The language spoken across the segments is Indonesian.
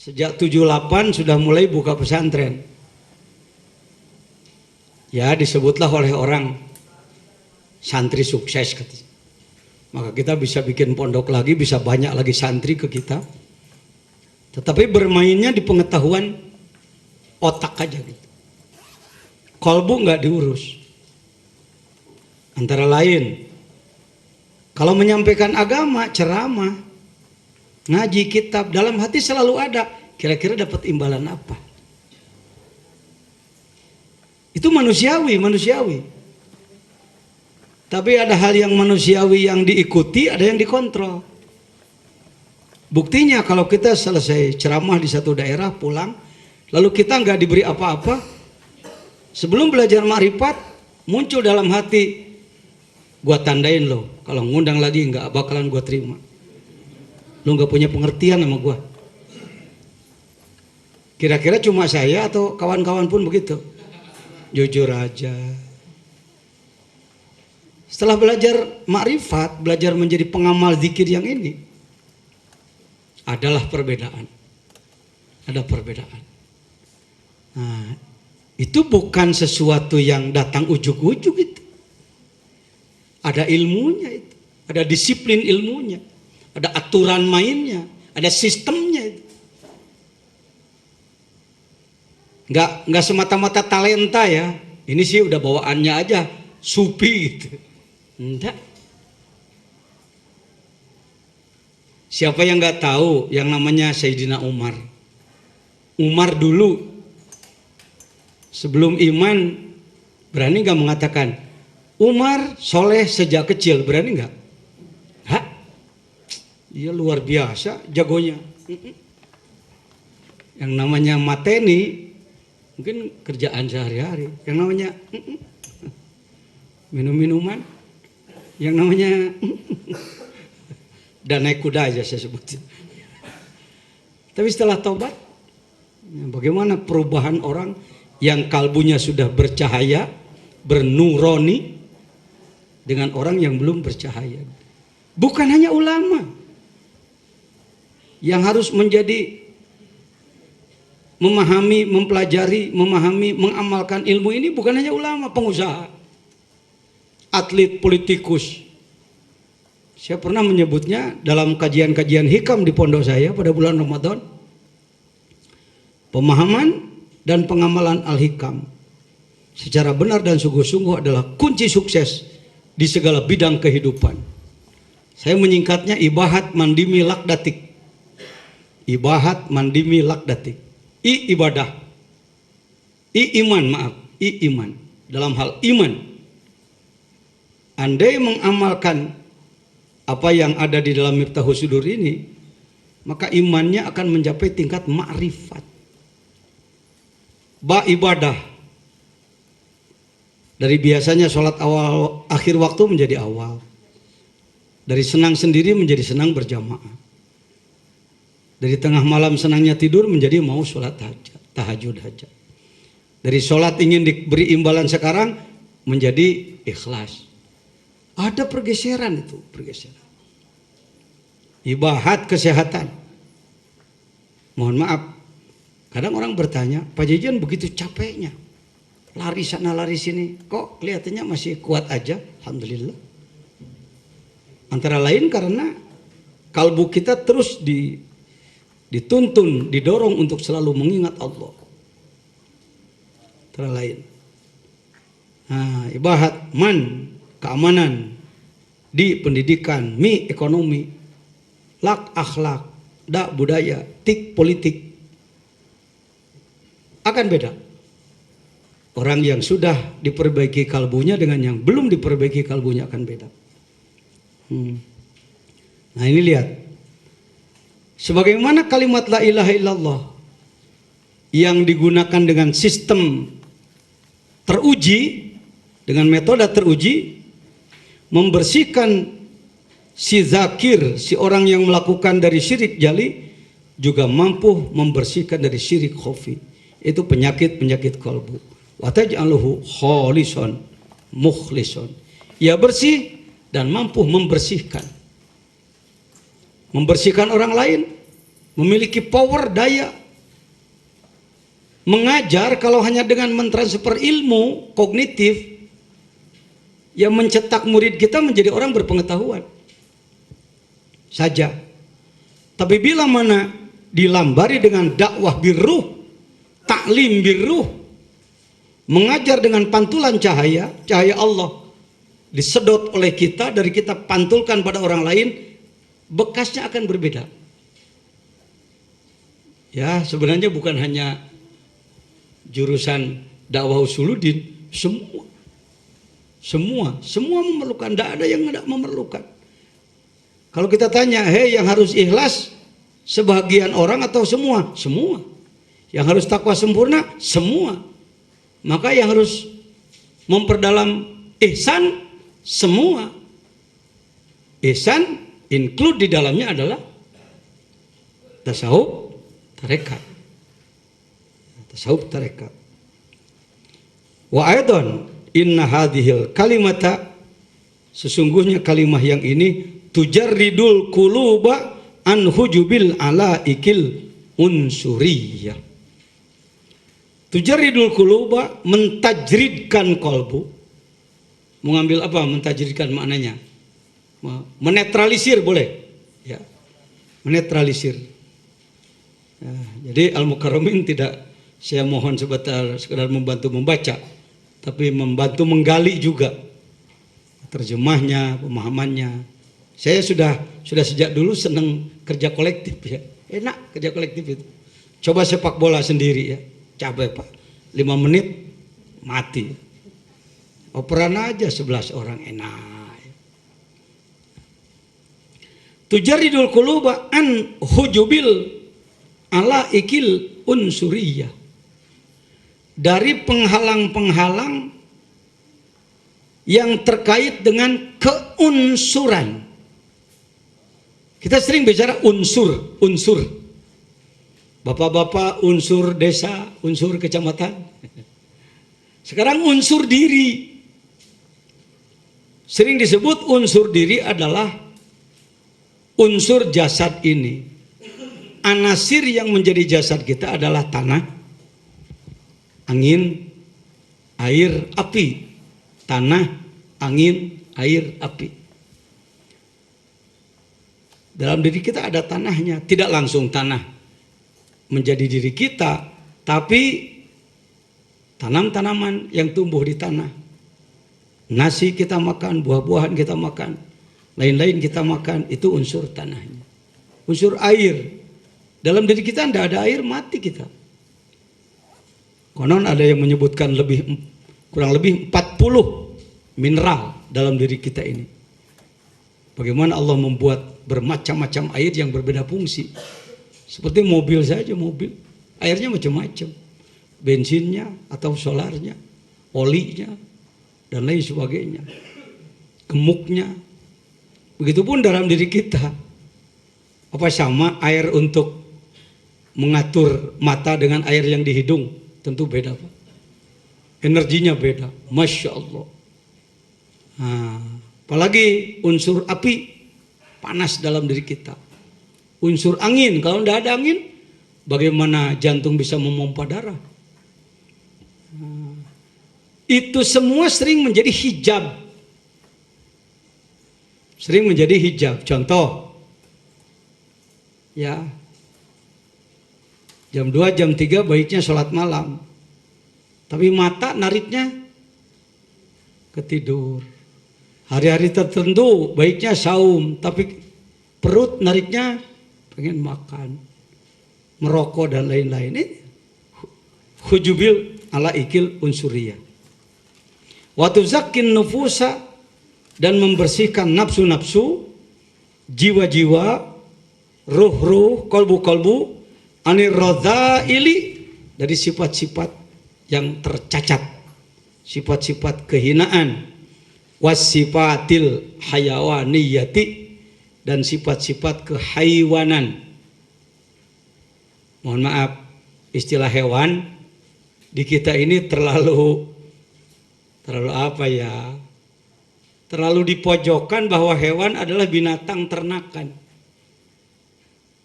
Sejak 78 sudah mulai buka pesantren. Ya, disebutlah oleh orang santri sukses katanya. Maka kita bisa bikin pondok lagi, bisa banyak lagi santri ke kita. Tetapi bermainnya di pengetahuan otak aja gitu. Kolbu nggak diurus. Antara lain, kalau menyampaikan agama, ceramah, ngaji kitab, dalam hati selalu ada, kira-kira dapat imbalan apa? Itu manusiawi. Tapi ada hal yang manusiawi yang diikuti, ada yang dikontrol. Buktinya kalau kita selesai ceramah di satu daerah, pulang, lalu kita nggak diberi apa-apa, sebelum belajar ma'rifat, muncul dalam hati, gua tandain lo, kalau ngundang lagi nggak bakalan gua terima. Lo nggak punya pengertian sama gua. Kira-kira cuma saya atau kawan-kawan pun begitu? Jujur aja. Setelah belajar ma'rifat, belajar menjadi pengamal zikir yang ini, adalah perbedaan. Ada perbedaan. Nah, itu bukan sesuatu yang datang ujuk-ujuk itu. Ada ilmunya itu, ada disiplin ilmunya, ada aturan mainnya, ada sistemnya itu. Nggak semata-mata talenta ya. Ini sih udah bawaannya aja, supi gitu. Enggak. Siapa yang nggak tahu yang namanya Sayyidina Umar? Umar dulu sebelum iman berani nggak mengatakan Umar soleh sejak kecil, berani nggak? Hah? Dia luar biasa jagonya. Yang namanya mateni mungkin kerjaan sehari-hari. Yang namanya minum-minuman, yang namanya dan naik kuda aja saya sebut. Tapi setelah taubat, bagaimana perubahan orang yang kalbunya sudah bercahaya, bernurani, dengan orang yang belum bercahaya. Bukan hanya ulama yang harus menjadi memahami, mempelajari, memahami, mengamalkan ilmu ini, bukan hanya ulama, pengusaha, atlet, politikus. Saya pernah menyebutnya dalam kajian-kajian hikam di pondok saya pada bulan Ramadan. Pemahaman dan pengamalan al-hikam secara benar dan sungguh-sungguh adalah kunci sukses di segala bidang kehidupan. Saya menyingkatnya ibahat mandimi lakdatik. Ibahat mandimi lakdatik. I ibadah. I iman. Dalam hal iman. Andai mengamalkan apa yang ada di dalam Miftahus Sudur ini, maka imannya akan mencapai tingkat ma'rifat. Ba ibadah. Dari biasanya sholat awal akhir waktu menjadi awal. Dari senang sendiri menjadi senang berjamaah. Dari tengah malam senangnya tidur menjadi mau sholat tahajud hajat. Dari sholat ingin diberi imbalan sekarang menjadi ikhlas. Ada pergeseran itu, pergeseran. Ibahat kesehatan. Mohon maaf, kadang orang bertanya, Pak Jajan begitu capeknya, lari sana lari sini, kok kelihatannya masih kuat aja? Alhamdulillah. Antara lain karena kalbu kita terus dituntun, didorong untuk selalu mengingat Allah. Antara lain. Nah, ibahat man, keamanan, di pendidikan, mi ekonomi, lak akhlak, da budaya, tik politik, akan beda. Orang yang sudah diperbaiki kalbunya dengan yang belum diperbaiki kalbunya akan beda. Nah ini lihat, sebagaimana kalimat la ilaha illallah yang digunakan dengan sistem teruji, dengan metode teruji, membersihkan si zakir, si orang yang melakukan dari syirik jali, juga mampu membersihkan dari syirik khafi. Itu penyakit-penyakit kalbu. Wa taj'aluhu khalisan mukhlison. Ia bersih dan mampu membersihkan. Membersihkan orang lain memiliki power daya. Mengajar kalau hanya dengan mentransfer ilmu kognitif, yang mencetak murid kita menjadi orang berpengetahuan saja. Tapi bila mana dilambari dengan dakwah birruh, taklim birruh, mengajar dengan pantulan cahaya Allah disedot oleh kita, dari kita pantulkan pada orang lain, bekasnya akan berbeda. Ya, sebenarnya bukan hanya jurusan dakwah usuluddin, semua memerlukan, tidak ada yang tidak memerlukan. Kalau kita tanya, hei, yang harus ikhlas sebagian orang atau semua? Semua. Yang harus takwa sempurna? Semua. Maka yang harus memperdalam ihsan? Semua. Ihsan include di dalamnya adalah tasawuf tarekat. Tasawuf tarekat. Wa aidan inna hadhil kalimata, sesungguhnya kalimah yang ini tujarridul quluba an hujubil alaikil unsuriyah. Tujarridul quluba, mentajridkan kolbu. Mengambil apa mentajridkan maknanya? Menetralisir boleh. Ya. Menetralisir. Ya, jadi Al-Mukarramin tidak, saya mohon sekedar membantu membaca, tapi membantu menggali juga terjemahnya, pemahamannya. Saya sudah sejak dulu senang kerja kolektif ya. Enak kerja kolektif itu. Coba sepak bola sendiri ya. Capek Pak. 5 menit mati. Operan aja 11 orang enak. Tujarridul quluba an hujubil alaikil unsuriyah. Dari penghalang-penghalang yang terkait dengan keunsuran. Kita sering bicara unsur. Bapak-bapak unsur desa, unsur kecamatan. Sekarang unsur diri. Sering disebut unsur diri adalah unsur jasad ini. Anasir yang menjadi jasad kita adalah tanah, angin, air, api. Tanah, angin, air, api. Dalam diri kita ada tanahnya. Tidak langsung tanah menjadi diri kita, tapi tanam-tanaman yang tumbuh di tanah. Nasi kita makan, buah-buahan kita makan, lain-lain kita makan, itu unsur tanahnya. Unsur air, dalam diri kita tidak ada air, mati kita. Konon ada yang menyebutkan kurang lebih 40 mineral dalam diri kita ini. Bagaimana Allah membuat bermacam-macam air yang berbeda fungsi. Seperti mobil saja, mobil airnya macam-macam, bensinnya atau solarnya, olinya, dan lain sebagainya, gemuknya. Begitupun dalam diri kita. Apa sama air untuk mengatur mata dengan air yang di hidung? Tentu beda Pak. Energinya beda. Masya Allah. Nah, apalagi unsur api, panas dalam diri kita. Unsur angin, kalau tidak ada angin, bagaimana jantung bisa memompa darah? Itu semua sering menjadi hijab. Sering menjadi hijab. Contoh, ya, jam 2, jam 3 baiknya sholat malam. Tapi mata nariknya ketidur. Hari-hari tertentu baiknya saum, tapi perut nariknya pengen makan, merokok dan lain-lain. Ini hujubil ala ikil unsuriyah. Wa tuzakkin nufusa, dan membersihkan nafsu-nafsu, jiwa-jiwa, ruh-ruh, kolbu-kolbu, anir radzaili, dari sifat-sifat yang tercacat, sifat-sifat kehinaan, wasifatil hayawaniyati, dan sifat-sifat kehaiwanan. Mohon maaf, istilah hewan di kita ini terlalu apa ya? Terlalu dipojokkan bahwa hewan adalah binatang ternakan.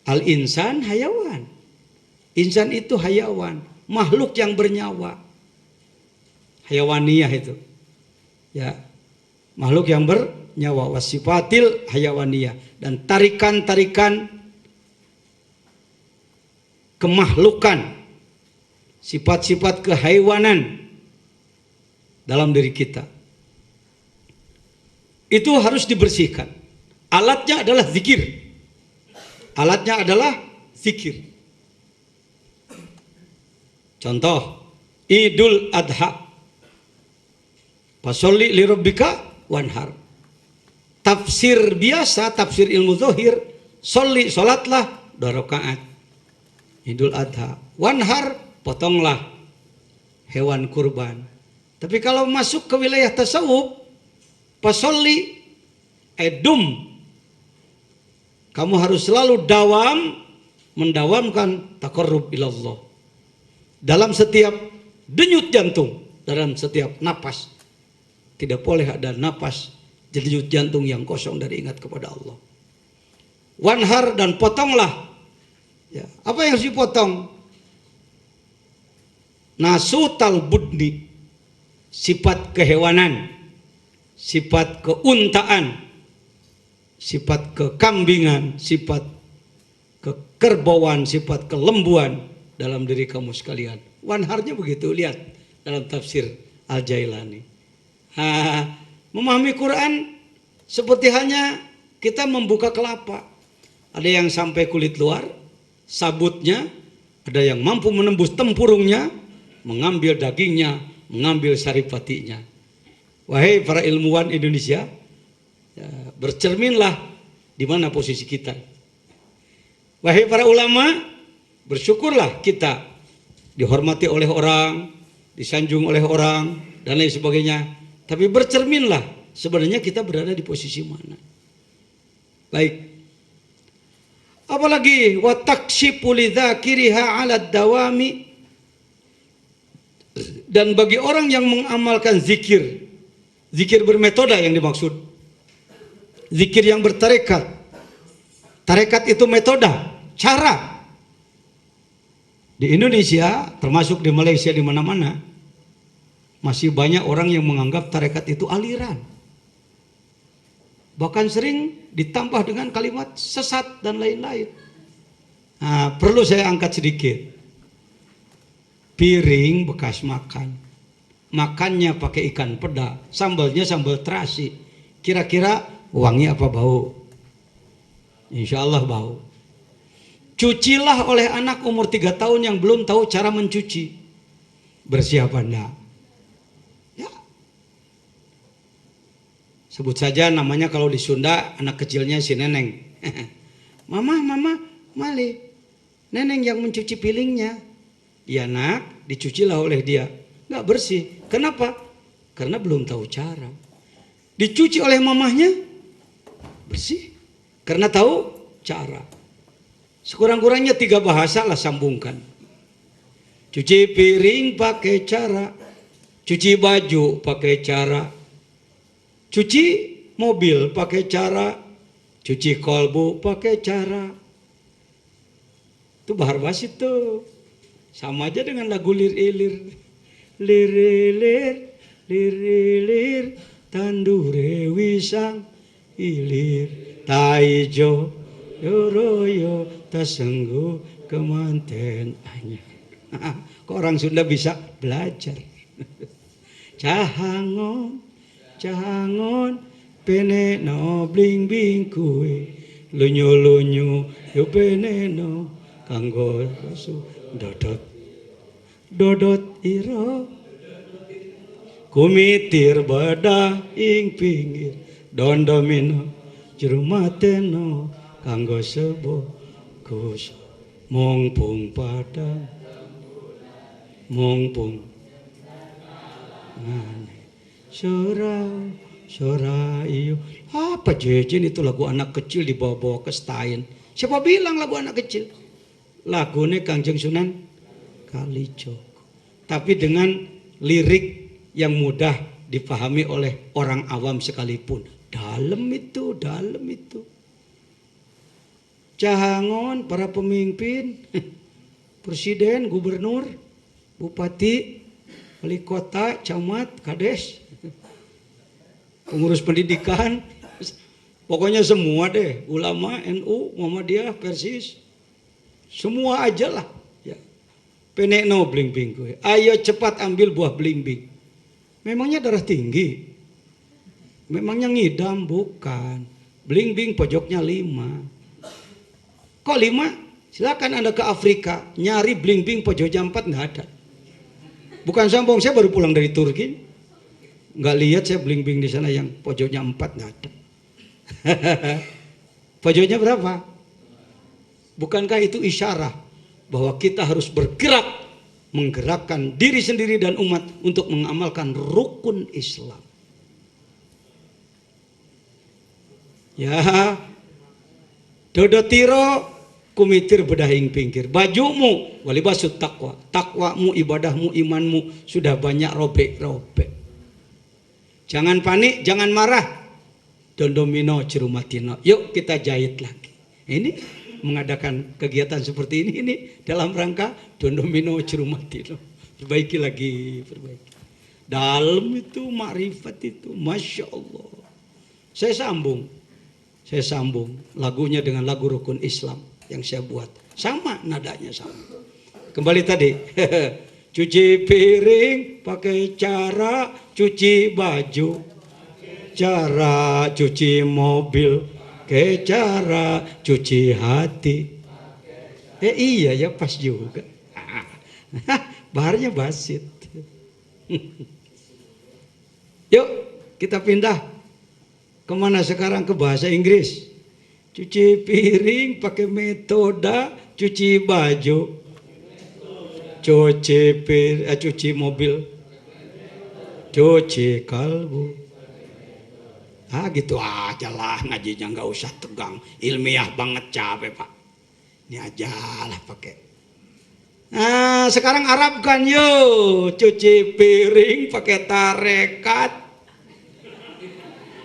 Al-insan hayawan. Insan itu hayawan, makhluk yang bernyawa. Hayawaniyah itu. Ya. Makhluk yang bernyawa, wasifatil hayawaniyah, dan tarikan-tarikan kemahlukan, sifat-sifat kehaiwanan dalam diri kita. Itu harus dibersihkan. Alatnya adalah zikir. Alatnya adalah zikir. Contoh, Idul Adha. Fasolli li rabbika wanhar. Tafsir biasa, tafsir ilmu zahir, sholli, sholatlah 2 rakaat. Idul Adha. Wanhar, potonglah hewan kurban. Tapi kalau masuk ke wilayah tasawuf, fasolli edum. Kamu harus selalu mendawamkan taqarrub ilallah. Dalam setiap denyut jantung, dalam setiap napas. Tidak boleh ada napas denyut jantung yang kosong dari ingat kepada Allah. Wanhar, dan potonglah. Ya, apa yang harus dipotong? Nasutal budni, sifat kehewanan, sifat keuntaan, sifat kekambingan, sifat kekerbauan, sifat kelembuan dalam diri kamu sekalian. Wanharnya begitu, lihat dalam tafsir Al-Jailani. Memahami Quran seperti hanya kita membuka kelapa. Ada yang sampai kulit luar, sabutnya, ada yang mampu menembus tempurungnya, mengambil dagingnya, mengambil saripatinya. Wahai para ilmuwan Indonesia, ya, bercerminlah di mana posisi kita. Wahai para ulama, bersyukurlah kita dihormati oleh orang, disanjung oleh orang, dan lain sebagainya. Tapi bercerminlah sebenarnya kita berada di posisi mana. Baik. Apalagi wa takshifu lidzakiriha 'ala dawami, dan bagi orang yang mengamalkan zikir, zikir bermetoda yang dimaksud. Zikir yang bertarekat. Tarekat itu metoda, cara. Di Indonesia, termasuk di Malaysia, di mana-mana, masih banyak orang yang menganggap tarekat itu aliran. Bahkan sering ditambah dengan kalimat sesat dan lain-lain. Nah, perlu saya angkat sedikit. Piring bekas makan. Makannya pakai ikan peda, sambalnya sambal terasi. Kira-kira wangi apa bau? Insya Allah bau. Cucilah oleh anak umur 3 tahun yang belum tahu cara mencuci. Bersih apa enggak? Ya. Sebut saja namanya kalau di Sunda, anak kecilnya si Neneng. Mama, mali. Neneng yang mencuci piringnya. Ya nak, dicucilah oleh dia. Enggak bersih. Kenapa? Karena belum tahu cara. Dicuci oleh mamahnya, bersih. Karena tahu cara. Sekurang-kurangnya 3 bahasa lah sambungkan. Cuci piring pakai cara. Cuci baju pakai cara. Cuci mobil pakai cara. Cuci kolbu pakai cara. Itu bahar basit tuh. Sama aja dengan lagu lir-ilir. Lir-ilir, lir-ilir, tandure wisang, ilir, taijo, yoroyo, tasenggu, kemanten. Kok orang Sunda bisa belajar? Cahangon, cahangon, peneno bling bling kue, lunyu lunyu, yo peneno, kanggo su dodot, dodot iro, kumitir badah ing pinggir, dondomino, jerumateno, kanggo sebo, kus, mongpung padang, mongpung. Surau, surau, apa jejen itu lagu anak kecil dibawa-bawa ke stain. Siapa bilang lagu anak kecil? Lagunya Kangjeng Sunan Kalijogo. Tapi dengan lirik yang mudah dipahami oleh orang awam sekalipun. Dalam itu, dalam itu. Cahangon, para pemimpin, presiden, gubernur, bupati, wali kota, camat, kades, pengurus pendidikan, pokoknya semua deh, ulama, NU, Muhammadiyah, Persis, semua aja lah. Ya. Penekno blimbing gue. Ayo cepat ambil buah blimbing. Memangnya darah tinggi? Memangnya ngidam? Bukan. Blimbing pojoknya 5. Kok 5? Silakan Anda ke Afrika, nyari blimbing pojoknya 4 nggak ada. Bukan sombong, saya baru pulang dari Turki, nggak lihat saya blimbing di sana yang pojoknya 4 nggak ada. Pojoknya berapa? Bukankah itu isyarat bahwa kita harus bergerak, menggerakkan diri sendiri dan umat untuk mengamalkan rukun Islam? Ya, dodo tiro kumitir bedahing pinggir. Bajumu walibasut takwa. Takwamu, ibadahmu, imanmu sudah banyak robek-robek. Jangan panik, jangan marah. Dondomino cirumatino. Yuk kita jahit lagi. Ini mengadakan kegiatan seperti ini dalam rangka dondomino cirumatino. Perbaiki lagi, perbaiki. Dalam itu makrifat itu, masya Allah. Saya sambung lagunya dengan lagu rukun Islam yang saya buat, sama nadanya sama. Kembali tadi, cuci piring pakai cara cuci baju, cara cuci mobil, ke cara cuci hati. Iya ya, pas juga. Baharnya basit. Yuk kita pindah kemana sekarang? Ke bahasa Inggris. Cuci piring pakai metode cuci baju, cuci mobil, cuci kalbu. Gitu aja lah ngajinya, nggak usah tegang, ilmiah banget, capek Pak. Ini aja lah pakai. Nah sekarang Arabkan yuk, cuci piring pakai tarekat,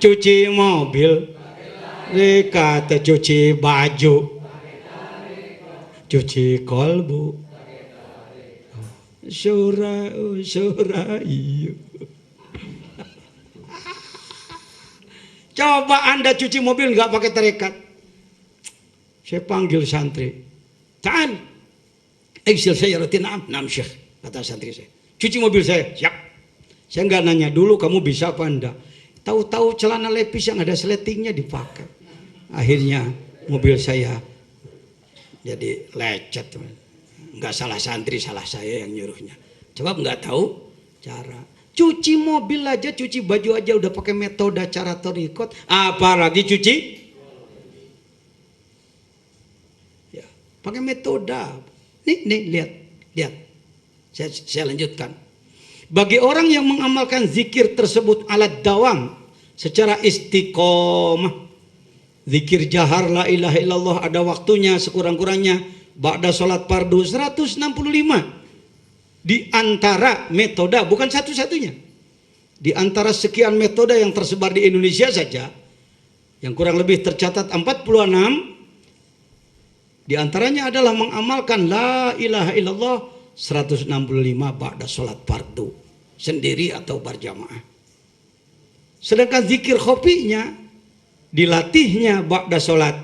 cuci mobil kata cuci baju, cuci kolbu, surah iyo. Coba Anda cuci mobil nggak pakai tarekat. Saya panggil santri, Ta'an Iksil saya rotinam syekh, kata santri saya. Cuci mobil saya, siap. Saya nggak nanya dulu kamu bisa apa enggak. Tahu-tahu celana lepis yang ada sletingnya dipakai. Akhirnya mobil saya jadi lecet. Nggak salah santri, salah saya yang nyuruhnya. Coba nggak tahu cara. Cuci mobil aja, cuci baju aja udah pakai metode cara torikot. Apalagi cuci? Ya, pakai metode. Nih lihat. Saya lanjutkan. Bagi orang yang mengamalkan zikir tersebut alat dawam secara istiqomah, zikir jahar la ilaha illallah ada waktunya sekurang-kurangnya ba'da sholat fardu 165 di antara metode, bukan satu-satunya, di antara sekian metode yang tersebar di Indonesia saja yang kurang lebih tercatat 46 di antaranya adalah mengamalkan la ilaha illallah 165 ba'da sholat fardu sendiri atau berjamaah. Sedangkan zikir khofinya dilatihnya ba'da sholat,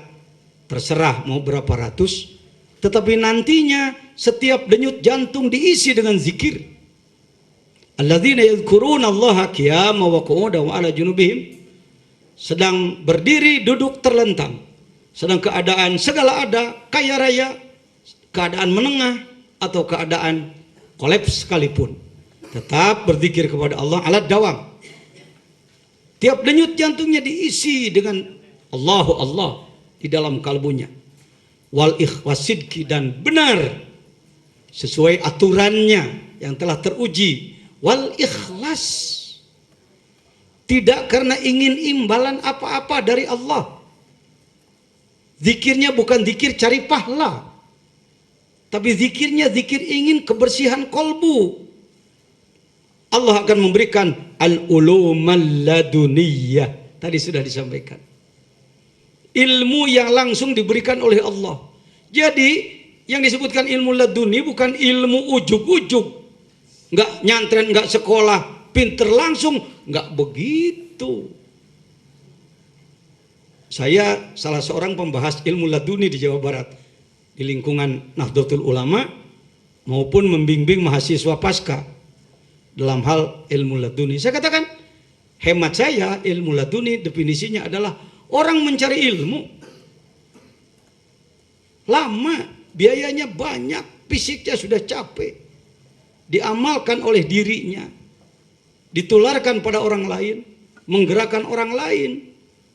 terserah mau berapa ratus, tetapi nantinya setiap denyut jantung diisi dengan zikir. Alladzina yadhkuruna Allaha qiyaman wa qu'udan wa 'ala junubihim, sedang berdiri duduk terlentang, sedang keadaan segala ada, kaya raya, keadaan menengah atau keadaan kolaps sekalipun, tetap berzikir kepada Allah alat dawam. Tiap denyut jantungnya diisi dengan Allahu Allah di dalam kalbunya. Wal ikhwasidki, dan benar sesuai aturannya yang telah teruji. Wal ikhlas, tidak karena ingin imbalan apa-apa dari Allah. Zikirnya bukan zikir cari pahala, tapi zikirnya zikir ingin kebersihan kolbu. Allah akan memberikan al-ulumal laduniyah. Tadi sudah disampaikan. ilmu yang langsung diberikan oleh Allah. Jadi yang disebutkan ilmu laduni bukan ilmu ujug-ujug, nggak nyantren, nggak sekolah, pinter langsung, nggak begitu. Saya salah seorang pembahas ilmu laduni di Jawa Barat di lingkungan Nahdlatul Ulama maupun membimbing mahasiswa pasca dalam hal ilmu laduni. Saya katakan, hemat saya ilmu laduni definisinya adalah orang mencari ilmu lama, biayanya banyak, fisiknya sudah capek, diamalkan oleh dirinya, ditularkan pada orang lain, menggerakkan orang lain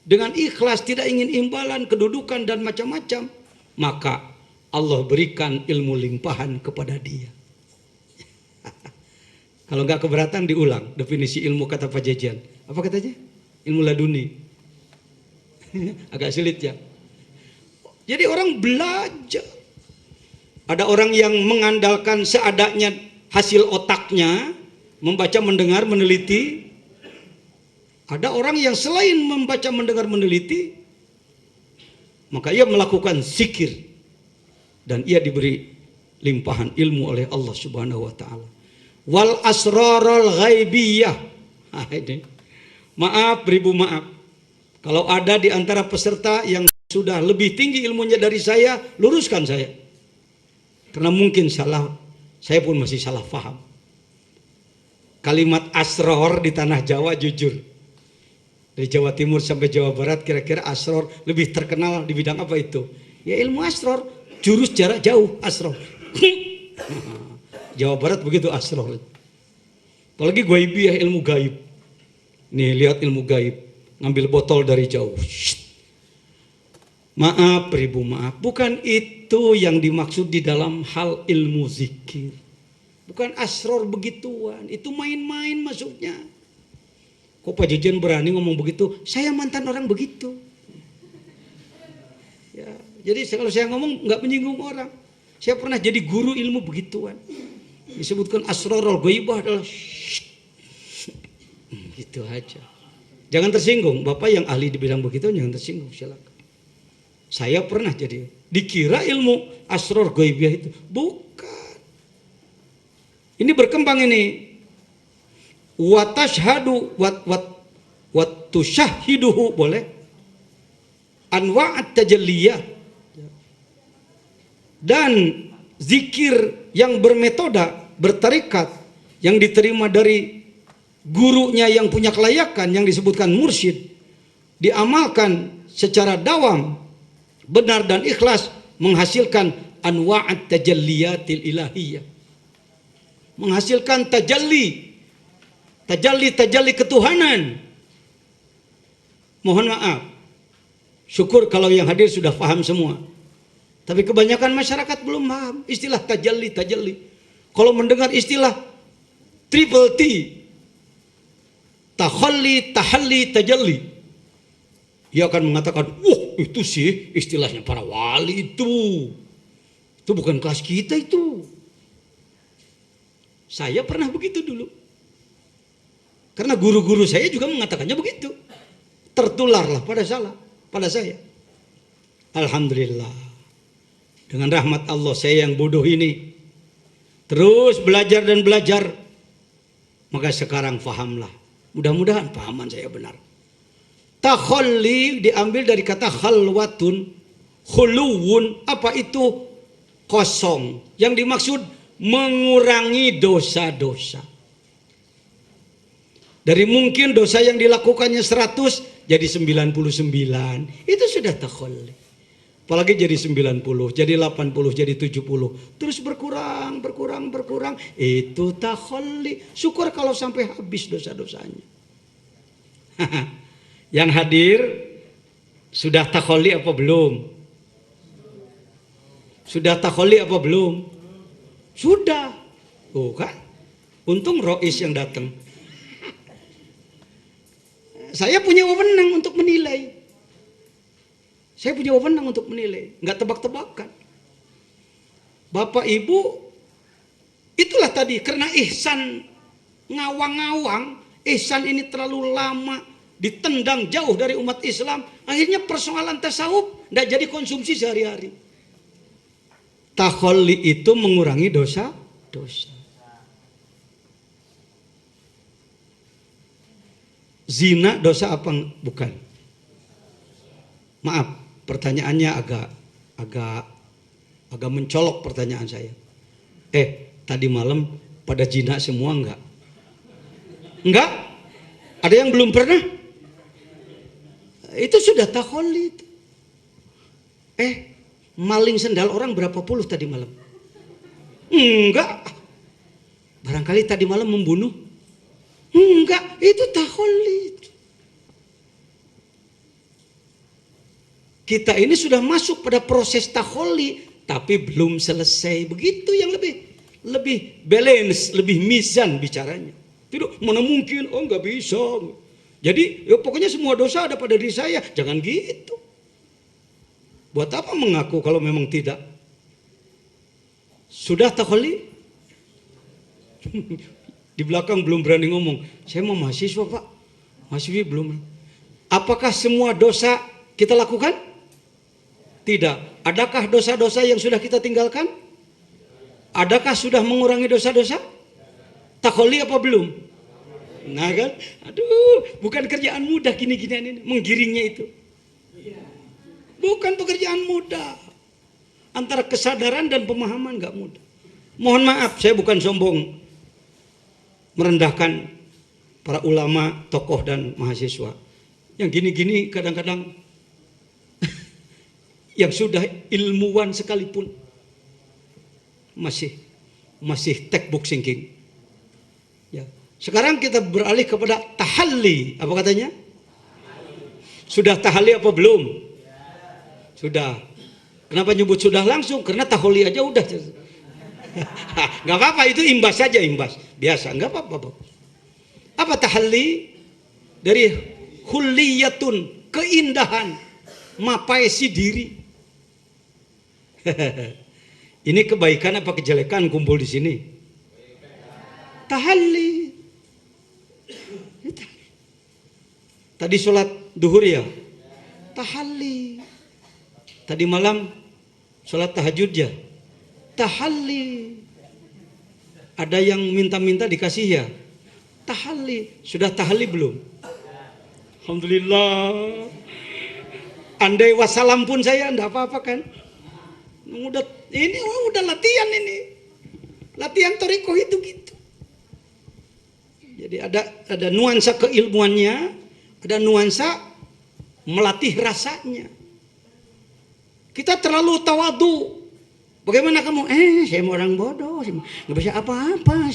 dengan ikhlas, tidak ingin imbalan, kedudukan dan macam-macam, maka Allah berikan ilmu limpahan kepada dia. Kalau nggak keberatan diulang definisi ilmu kata Pak Jejan. Apa katanya? Ilmu laduni. Agak sulit ya. Jadi orang belajar. Ada orang yang mengandalkan seadanya hasil otaknya, membaca, mendengar, meneliti. Ada orang yang selain membaca, mendengar, meneliti, maka ia melakukan zikir dan ia diberi limpahan ilmu oleh Allah Subhanahu wa taala. Wal asrarul ghaibiyah. Maaf, beribu maaf. Kalau ada di antara peserta yang sudah lebih tinggi ilmunya dari saya, luruskan saya. Karena mungkin salah, saya pun masih salah paham. Kalimat asror di tanah Jawa, jujur, dari Jawa Timur sampai Jawa Barat, kira-kira asror lebih terkenal di bidang apa itu? Ya ilmu asror, jurus jarak jauh, asror. Jawa Barat begitu asror. Apalagi gaibiyah, ilmu gaib. Nih lihat ilmu gaib, ngambil botol dari jauh. Maaf, beribu maaf, bukan itu yang dimaksud di dalam hal ilmu zikir. Bukan asror begituan, itu main-main masuknya. Kok Pak Jejen berani ngomong begitu? Saya mantan orang begitu. Ya, jadi kalau saya ngomong nggak menyinggung orang. Saya pernah jadi guru ilmu begituan. Disebutkan asrorul ghaibah adalah gitu aja. Jangan tersinggung. Bapak yang ahli di bidang begitu jangan tersinggung. Silakan. Saya pernah jadi. Dikira ilmu asror ghaibah itu. Bukan. Ini berkembang ini. Wa tashhadu wa tusyahhiduhu, boleh, anwa'at tajalliyah, dan zikir yang bermetoda, bertarikat, yang diterima dari gurunya yang punya kelayakan, yang disebutkan mursyid, diamalkan secara dawam, benar dan ikhlas, menghasilkan anwa'at tajalliyatil ilahiyah, menghasilkan tajalli ketuhanan. Mohon maaf, syukur kalau yang hadir sudah paham semua. Tapi kebanyakan masyarakat belum paham istilah tajalli. Kalau mendengar istilah triple T, takhalli, tahalli, tajalli, ia akan mengatakan, wah itu sih istilahnya para wali itu bukan kelas kita itu. Saya pernah begitu dulu. Karena guru-guru saya juga mengatakannya begitu. Tertularlah pada saya. Alhamdulillah. Dengan rahmat Allah, saya yang bodoh ini terus belajar dan belajar. Maka sekarang fahamlah. Mudah-mudahan pahaman saya benar. Takhalli diambil dari kata khalwatun, khuluwun. Apa itu? Kosong. Yang dimaksud mengurangi dosa-dosa. Dari mungkin dosa yang dilakukannya 100 jadi 99. Itu sudah takhalli. Apalagi jadi 90, jadi 80, jadi 70. Terus berkurang. Itu takhalli. Syukur kalau sampai habis dosa-dosanya. Yang hadir sudah takhalli apa belum? Sudah takhalli apa belum? Sudah. Oh kan? Untung Rois yang datang. Saya punya wewenang untuk menilai. Nggak tebak-tebakan. Bapak Ibu, itulah tadi, karena ihsan ngawang-ngawang, ihsan ini terlalu lama ditendang jauh dari umat Islam, Akhirnya persoalan tasawuf tidak jadi konsumsi sehari-hari. Takhalli itu mengurangi dosa. Zina dosa apa? Bukan. Maaf, pertanyaannya agak mencolok pertanyaan saya. Tadi malam pada zina semua enggak? Enggak? Ada yang belum pernah? Itu sudah takhalli. Maling sendal orang berapa puluh tadi malam? Enggak. Barangkali tadi malam membunuh? Enggak, itu takhalli. Kita ini sudah masuk pada proses takhalli, tapi belum selesai. Begitu yang lebih balance, lebih mizan bicaranya. Tidak, mana mungkin, enggak bisa. Jadi pokoknya semua dosa ada pada diri saya. Jangan gitu. Buat apa mengaku kalau memang tidak? Sudah takhalli? Di belakang belum berani ngomong. Saya mau mahasiswa Pak. Mahasiswa belum. Apakah semua dosa kita lakukan? Tidak. Adakah dosa-dosa yang sudah kita tinggalkan? Adakah sudah mengurangi dosa-dosa? Takhalli apa belum? Nah kan, aduh, bukan kerjaan mudah gini-ginian ini, menggiringnya itu. Bukan pekerjaan mudah. Antara kesadaran dan pemahaman gak mudah. Mohon maaf, saya bukan sombong merendahkan para ulama, tokoh dan mahasiswa. Yang gini-gini kadang-kadang yang sudah ilmuwan sekalipun masih textbook thinking. Ya. Sekarang kita beralih kepada tahalli. Apa katanya? Sudah tahalli apa belum? Sudah. Kenapa nyebut sudah langsung? Karena tahalli aja udah. Gak apa-apa, itu imbas saja, imbas. Biasa, gak apa-apa. Apa tahalli? Dari hulliyatun, keindahan, mapaisi diri. Ini kebaikan apa kejelekan kumpul di sini? Tahalli. Tadi sholat duhur ya? Tahalli. Tadi malam sholat tahajud ya? Tahalli. Ada yang minta-minta dikasih ya? Tahalli. Sudah tahalli belum? Alhamdulillah. Andai wassalam pun saya enggak apa-apa kan? Udah latihan ini. Latihan toriko itu gitu. Jadi ada nuansa keilmuannya, ada nuansa melatih rasanya. Kita terlalu tawadu. Bagaimana kamu? Saya orang bodoh, nggak bisa apa-apa.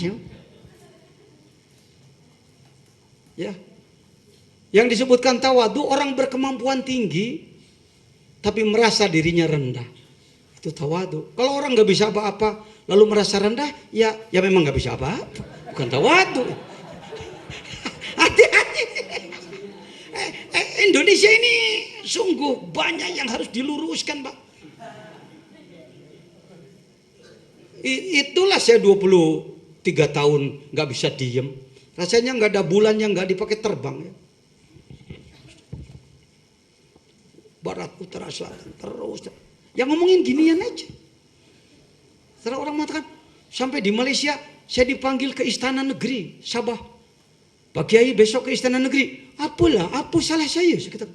Ya, yang disebutkan tawadu orang berkemampuan tinggi, tapi merasa dirinya rendah. Itu tawadu. Kalau orang nggak bisa apa-apa, lalu merasa rendah, ya memang nggak bisa apa-apa. Bukan tawadu. Hati-hati. Indonesia ini sungguh banyak yang harus diluruskan, Pak. Itulah saya 23 tahun nggak bisa diem. Rasanya nggak ada bulan yang nggak dipakai terbang ya. Barat, utara, selatan, terus. Yang ngomongin ginian aja. Setelah orang mengatakan, sampai di Malaysia saya dipanggil ke Istana Negeri Sabah. Pak Kiai besok ke Istana Negeri. Apa salah saya? Saya kata,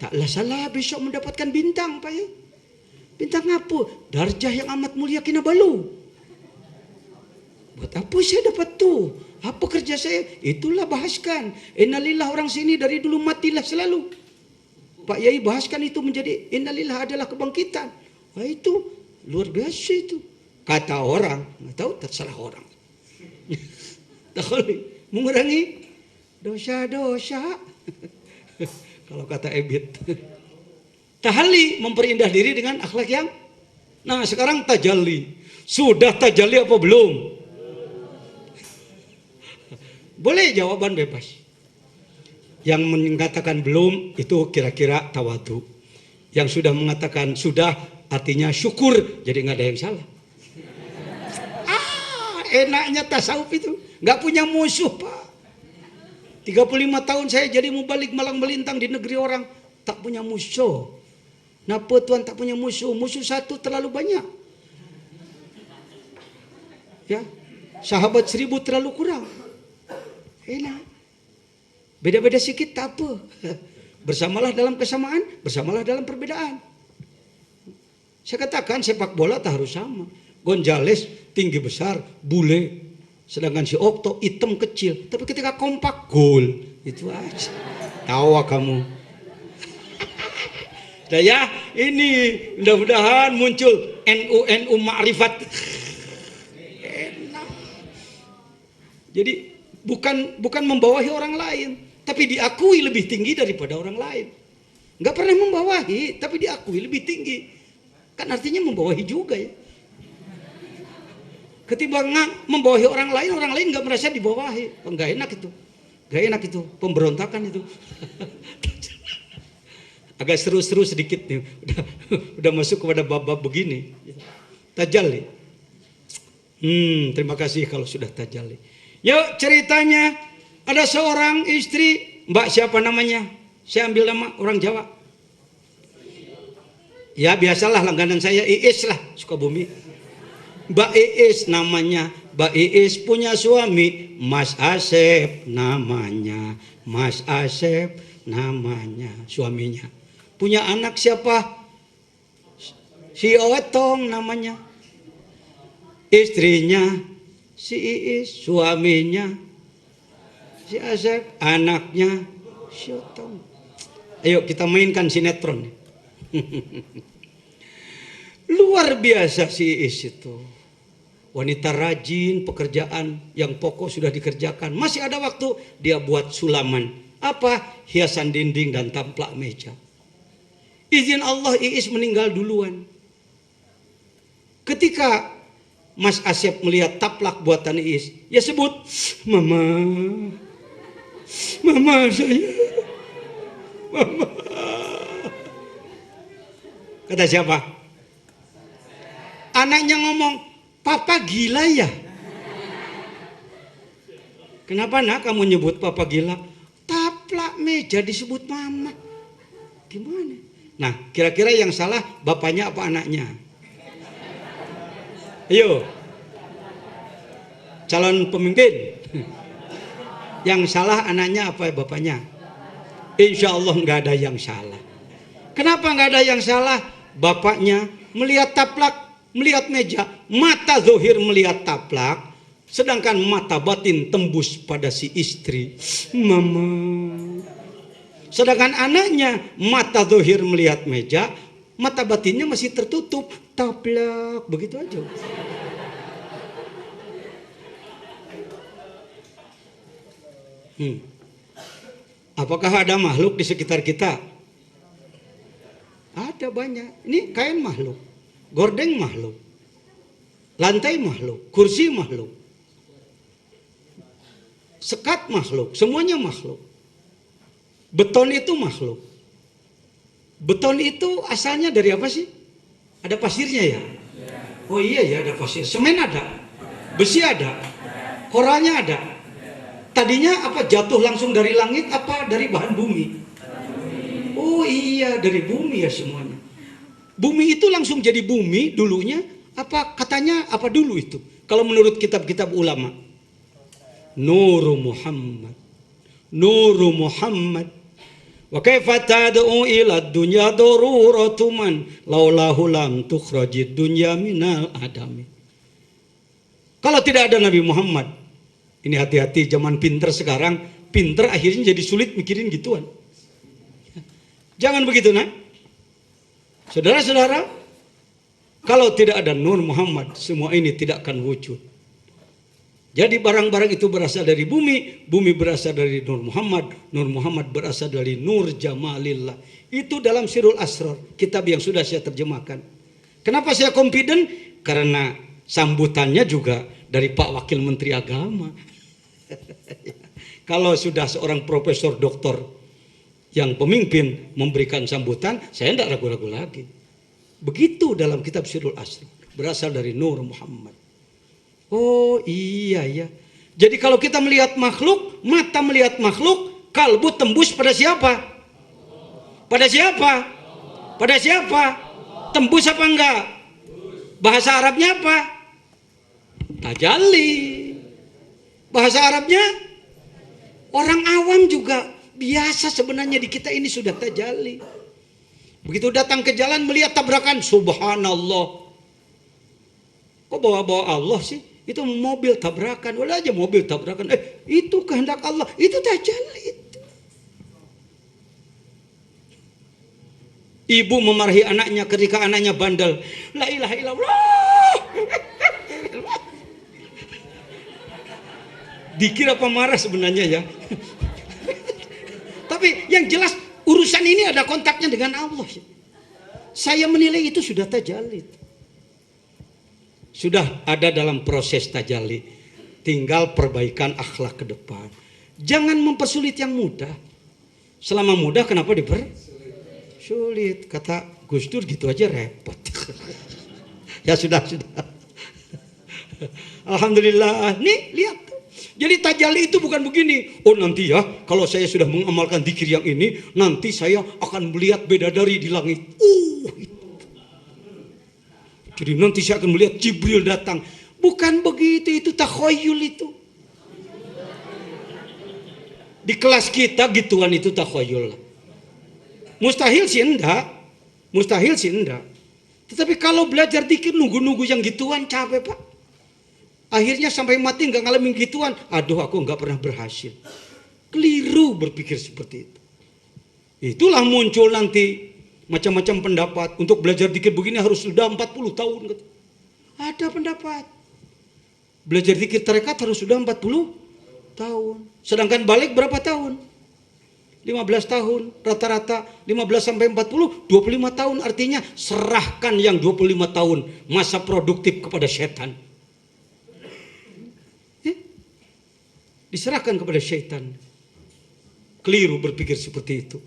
taklah salah besok mendapatkan bintang Pak ya. Bintang apa? Darjah yang amat mulia Kinabalu. Buat apa saya dapat tuh? Apa kerja saya? Itulah bahaskan. Innalillah orang sini dari dulu matilah selalu. Pak Yai bahaskan itu menjadi innalillah adalah kebangkitan. Wah itu luar biasa itu. Kata orang, nggak tahu terserah orang. Tahalli mengurangi dosa-dosa. Kalau kata Ebit. Tahalli memperindah diri dengan akhlak yang. Nah sekarang tajalli. Sudah tajalli apa belum? Boleh jawaban bebas. Yang mengatakan belum itu kira-kira tawadu. Yang sudah mengatakan sudah artinya syukur. Jadi nggak ada yang salah. Enaknya tasawuf itu. Nggak punya musuh Pak. 35 tahun saya jadi mubalik malang melintang di negeri orang. tak punya musuh. Napa Tuhan tak punya musuh? Musuh satu terlalu banyak. Ya, sahabat 1000 terlalu kurang. Enak. Beda-beda sedikit tak apa. Bersamalah dalam kesamaan, bersamalah dalam perbedaan. Saya katakan sepak bola tak harus sama. Gonzales tinggi besar, bule. Sedangkan si Okto hitam kecil. Tapi ketika kompak, gol. Itu aja. Tawa kamu. Nah ya, ini mudah-mudahan muncul NU Ma'rifat. Enak. Jadi bukan membawahi orang lain, tapi diakui lebih tinggi daripada orang lain. Nggak pernah membawahi, tapi diakui lebih tinggi. Kan artinya membawahi juga ya. Ketimbang membawahi orang lain nggak merasa dibawahi. Nggak enak itu. Nggak enak itu. Pemberontakan itu. Agak seru-seru sedikit nih. Udah masuk kepada bab-bab begini. Tajalli. Terima kasih kalau sudah tajalli. Yuk ceritanya. Ada seorang istri. Mbak siapa namanya? Saya ambil nama orang Jawa. Ya biasalah langganan saya Iis lah. Sukabumi. Mbak Iis namanya. Mbak Iis punya suami Mas Asep namanya. Mas Asep namanya suaminya. Punya anak siapa? Si Otong namanya. Istrinya si Iis, suaminya si Asep, anaknya si Otong. Ayo kita mainkan sinetron. Luar biasa si Iis itu. Wanita rajin, pekerjaan yang pokok sudah dikerjakan. Masih ada waktu dia buat sulaman. Apa? Hiasan dinding dan tamplak meja. Izin Allah Iis meninggal duluan. Ketika Mas Asep melihat taplak buatan Iis, ya sebut, Mama saya, Mama. Kata siapa? Anaknya ngomong, Papa gila ya? Kenapa nak kamu nyebut Papa gila? Taplak meja disebut Mama. Gimana? Nah, kira-kira yang salah bapaknya apa anaknya? Ayo. Calon pemimpin. Yang salah anaknya apa bapaknya? Insya Allah nggak ada yang salah. Kenapa nggak ada yang salah? Bapaknya melihat taplak, melihat meja, mata zohir melihat taplak, sedangkan mata batin tembus pada si istri. Mama. Sedangkan anaknya mata zohir melihat meja, mata batinnya masih tertutup, taplak, begitu aja. Apakah ada makhluk di sekitar kita? Ada banyak. Ini kain makhluk, gordeng makhluk, lantai makhluk, kursi makhluk, sekat makhluk, semuanya makhluk. Beton itu makhluk. Beton itu asalnya dari apa sih? Ada pasirnya ya? Oh iya ya, ada pasir. Semen ada, besi ada, koralnya ada. Tadinya apa, jatuh langsung dari langit apa dari bahan bumi? Oh iya, dari bumi ya semuanya. Bumi itu langsung jadi bumi dulunya. Apa katanya apa dulu itu? Kalau menurut kitab-kitab ulama, Nuru Muhammad, Nuru Muhammad. Wa kaifa tad'u ila dunya daruratu man laulahu lam tukhrajid dunya minal adami. Kalau tidak ada Nabi Muhammad, ini hati-hati zaman pinter sekarang, pinter akhirnya jadi sulit mikirin gituan. Jangan begitu nak. Saudara-saudara, kalau tidak ada Nur Muhammad, semua ini tidak akan wujud. Jadi barang-barang itu berasal dari bumi, bumi berasal dari Nur Muhammad, Nur Muhammad berasal dari Nur Jamalillah. Itu dalam Sirul Asrar, kitab yang sudah saya terjemahkan. Kenapa saya confident? Karena sambutannya juga dari Pak Wakil Menteri Agama. Kalau sudah seorang profesor doktor yang pemimpin memberikan sambutan, saya tidak ragu-ragu lagi. Begitu dalam kitab Sirul Asrar, berasal dari Nur Muhammad. Oh iya ya. Jadi kalau kita melihat makhluk, mata melihat makhluk, kalbu tembus pada siapa? Pada siapa? Pada siapa? Tembus apa enggak? Bahasa Arabnya apa? Tajalli. Bahasa Arabnya orang awam juga biasa sebenarnya, di kita ini sudah tajalli. Begitu datang ke jalan melihat tabrakan, subhanallah. Kok bawa-bawa Allah sih? Itu mobil tabrakan, walau aja mobil tabrakan. Itu kehendak Allah, itu tajalli itu. Ibu memarahi anaknya ketika anaknya bandel. La ilaha illallah. Dikira pemarah sebenarnya ya. Tapi yang jelas urusan ini ada kontaknya dengan Allah. Saya menilai itu sudah tajalli. Sudah ada dalam proses tajalli. Tinggal perbaikan akhlak ke depan. Jangan mempersulit yang mudah. Selama mudah kenapa dipersulit? Kata Gus Dur gitu aja repot. Ya sudah. Alhamdulillah. Nih lihat. Jadi tajalli itu bukan begini. Oh nanti ya, kalau saya sudah mengamalkan zikir yang ini, nanti saya akan melihat bidadari di langit. Jadi nanti saya akan melihat Jibril datang. Bukan begitu, itu takhayul itu. Di kelas kita gituan itu takhayul. Mustahil sih enggak. Tetapi kalau belajar zikir nunggu-nunggu yang gituan capek Pak. Akhirnya sampai mati nggak ngalamin gituan. Aduh aku nggak pernah berhasil. Keliru berpikir seperti itu. Itulah muncul nanti macam-macam pendapat. Untuk belajar zikir begini harus sudah 40 tahun. Ada pendapat. Belajar zikir tarekat harus sudah 40 tahun. Sedangkan balik berapa tahun? 15 tahun. Rata-rata 15 sampai 40, 25 tahun. Artinya serahkan yang 25 tahun masa produktif kepada setan. Diserahkan kepada syaitan. Keliru berpikir seperti itu.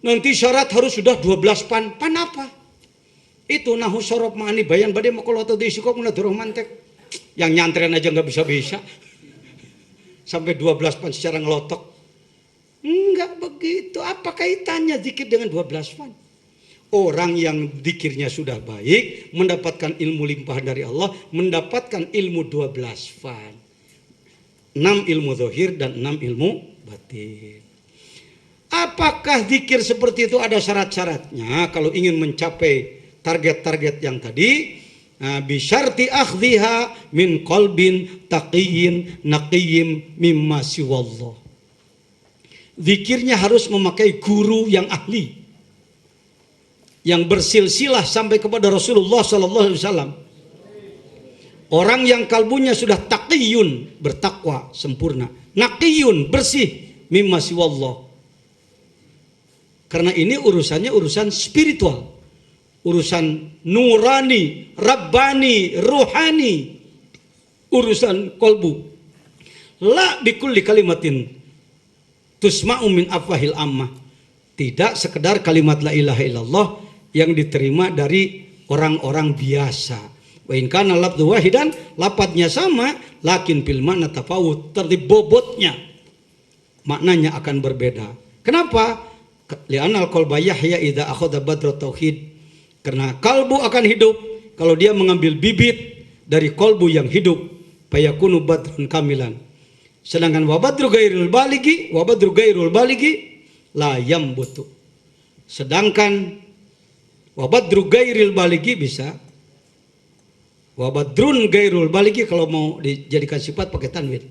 Nanti syarat harus sudah 12 pan. Pan apa? Itu nahu sorob ma'ani bayan badai makolata disikok menaduroh mantek. Yang nyantren aja gak bisa-bisa. Sampai 12 pan secara ngelotok. Enggak begitu. Apa kaitannya zikir dengan 12 pan? Orang yang zikirnya sudah baik, mendapatkan ilmu limpahan dari Allah, mendapatkan ilmu 12 fan. 6 ilmu zahir dan 6 ilmu batin. Apakah zikir seperti itu ada syarat-syaratnya kalau ingin mencapai target-target yang tadi? Bisyarti akhdhiha min qalbin taqiyyin naqiyyin mimma siwallah. Zikirnya harus memakai guru yang ahli, yang bersilsilah sampai kepada Rasulullah sallallahu alaihi wasallam. Orang yang kalbunya sudah taqiyun, bertakwa sempurna, naqiyun, bersih, mimma siwallah. Karena ini urusannya urusan spiritual, urusan nurani, rabbani, ruhani, urusan kolbu. La bikulli kalimatin tusma'u min afwahil ammah. Tidak sekedar kalimat la ilaha illallah yang diterima dari orang-orang biasa. Wa in kana lafdhu wahidan, lafadznya sama, lakin bil makna tafawut, tertib bobotnya maknanya akan berbeda. Kenapa? Li'anal qalba yahya idza akhadha badra tauhid. Karena kalbu akan hidup kalau dia mengambil bibit dari kalbu yang hidup, fayakunu badrun kamilan. Sedangkan wabadru gairul baligi la yambutu. Sedangkan wabadru gairil baligi bisa, wabadrun gairul baligi kalau mau dijadikan sifat pakai tanwin.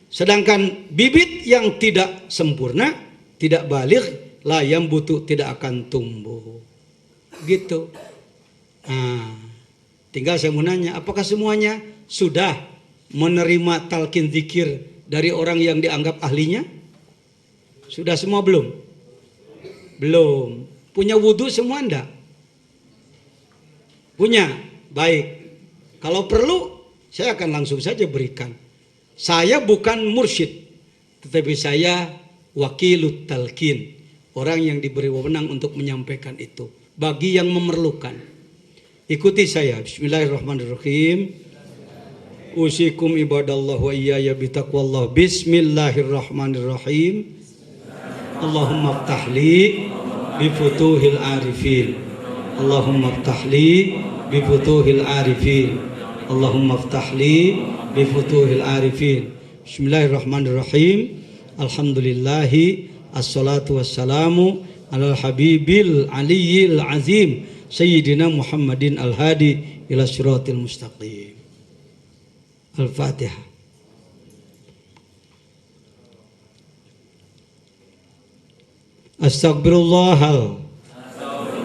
Sedangkan bibit yang tidak sempurna, tidak baligh, la yambutu, tidak akan tumbuh. Gitu. Tinggal saya mau nanya, apakah semuanya sudah menerima talqin zikir dari orang yang dianggap ahlinya? Sudah semua belum? Belum. Punya wudhu semua enggak? Punya? Baik. Kalau perlu, saya akan langsung saja berikan. Saya bukan mursyid, tetapi saya wakilut talqin. Orang yang diberi wewenang untuk menyampaikan itu. Bagi yang memerlukan. Ikuti saya. Bismillahirrahmanirrahim. Usikum ibadallah wa iyaya bitaqwallah. Bismillahirrahmanirrahim. Allahumma ftahli bi futuhil arifin. Allahumma ftahli bi futuhil arifin. Allahumma ftahli bi futuhil arifin. Bismillahirrahmanirrahim. Alhamdulillahi assalatu wassalamu ala habibil aliyil azim sayyidina Muhammadin al-hadi ila siratil mustaqim. Al-Fatihah. Astaghfirullahal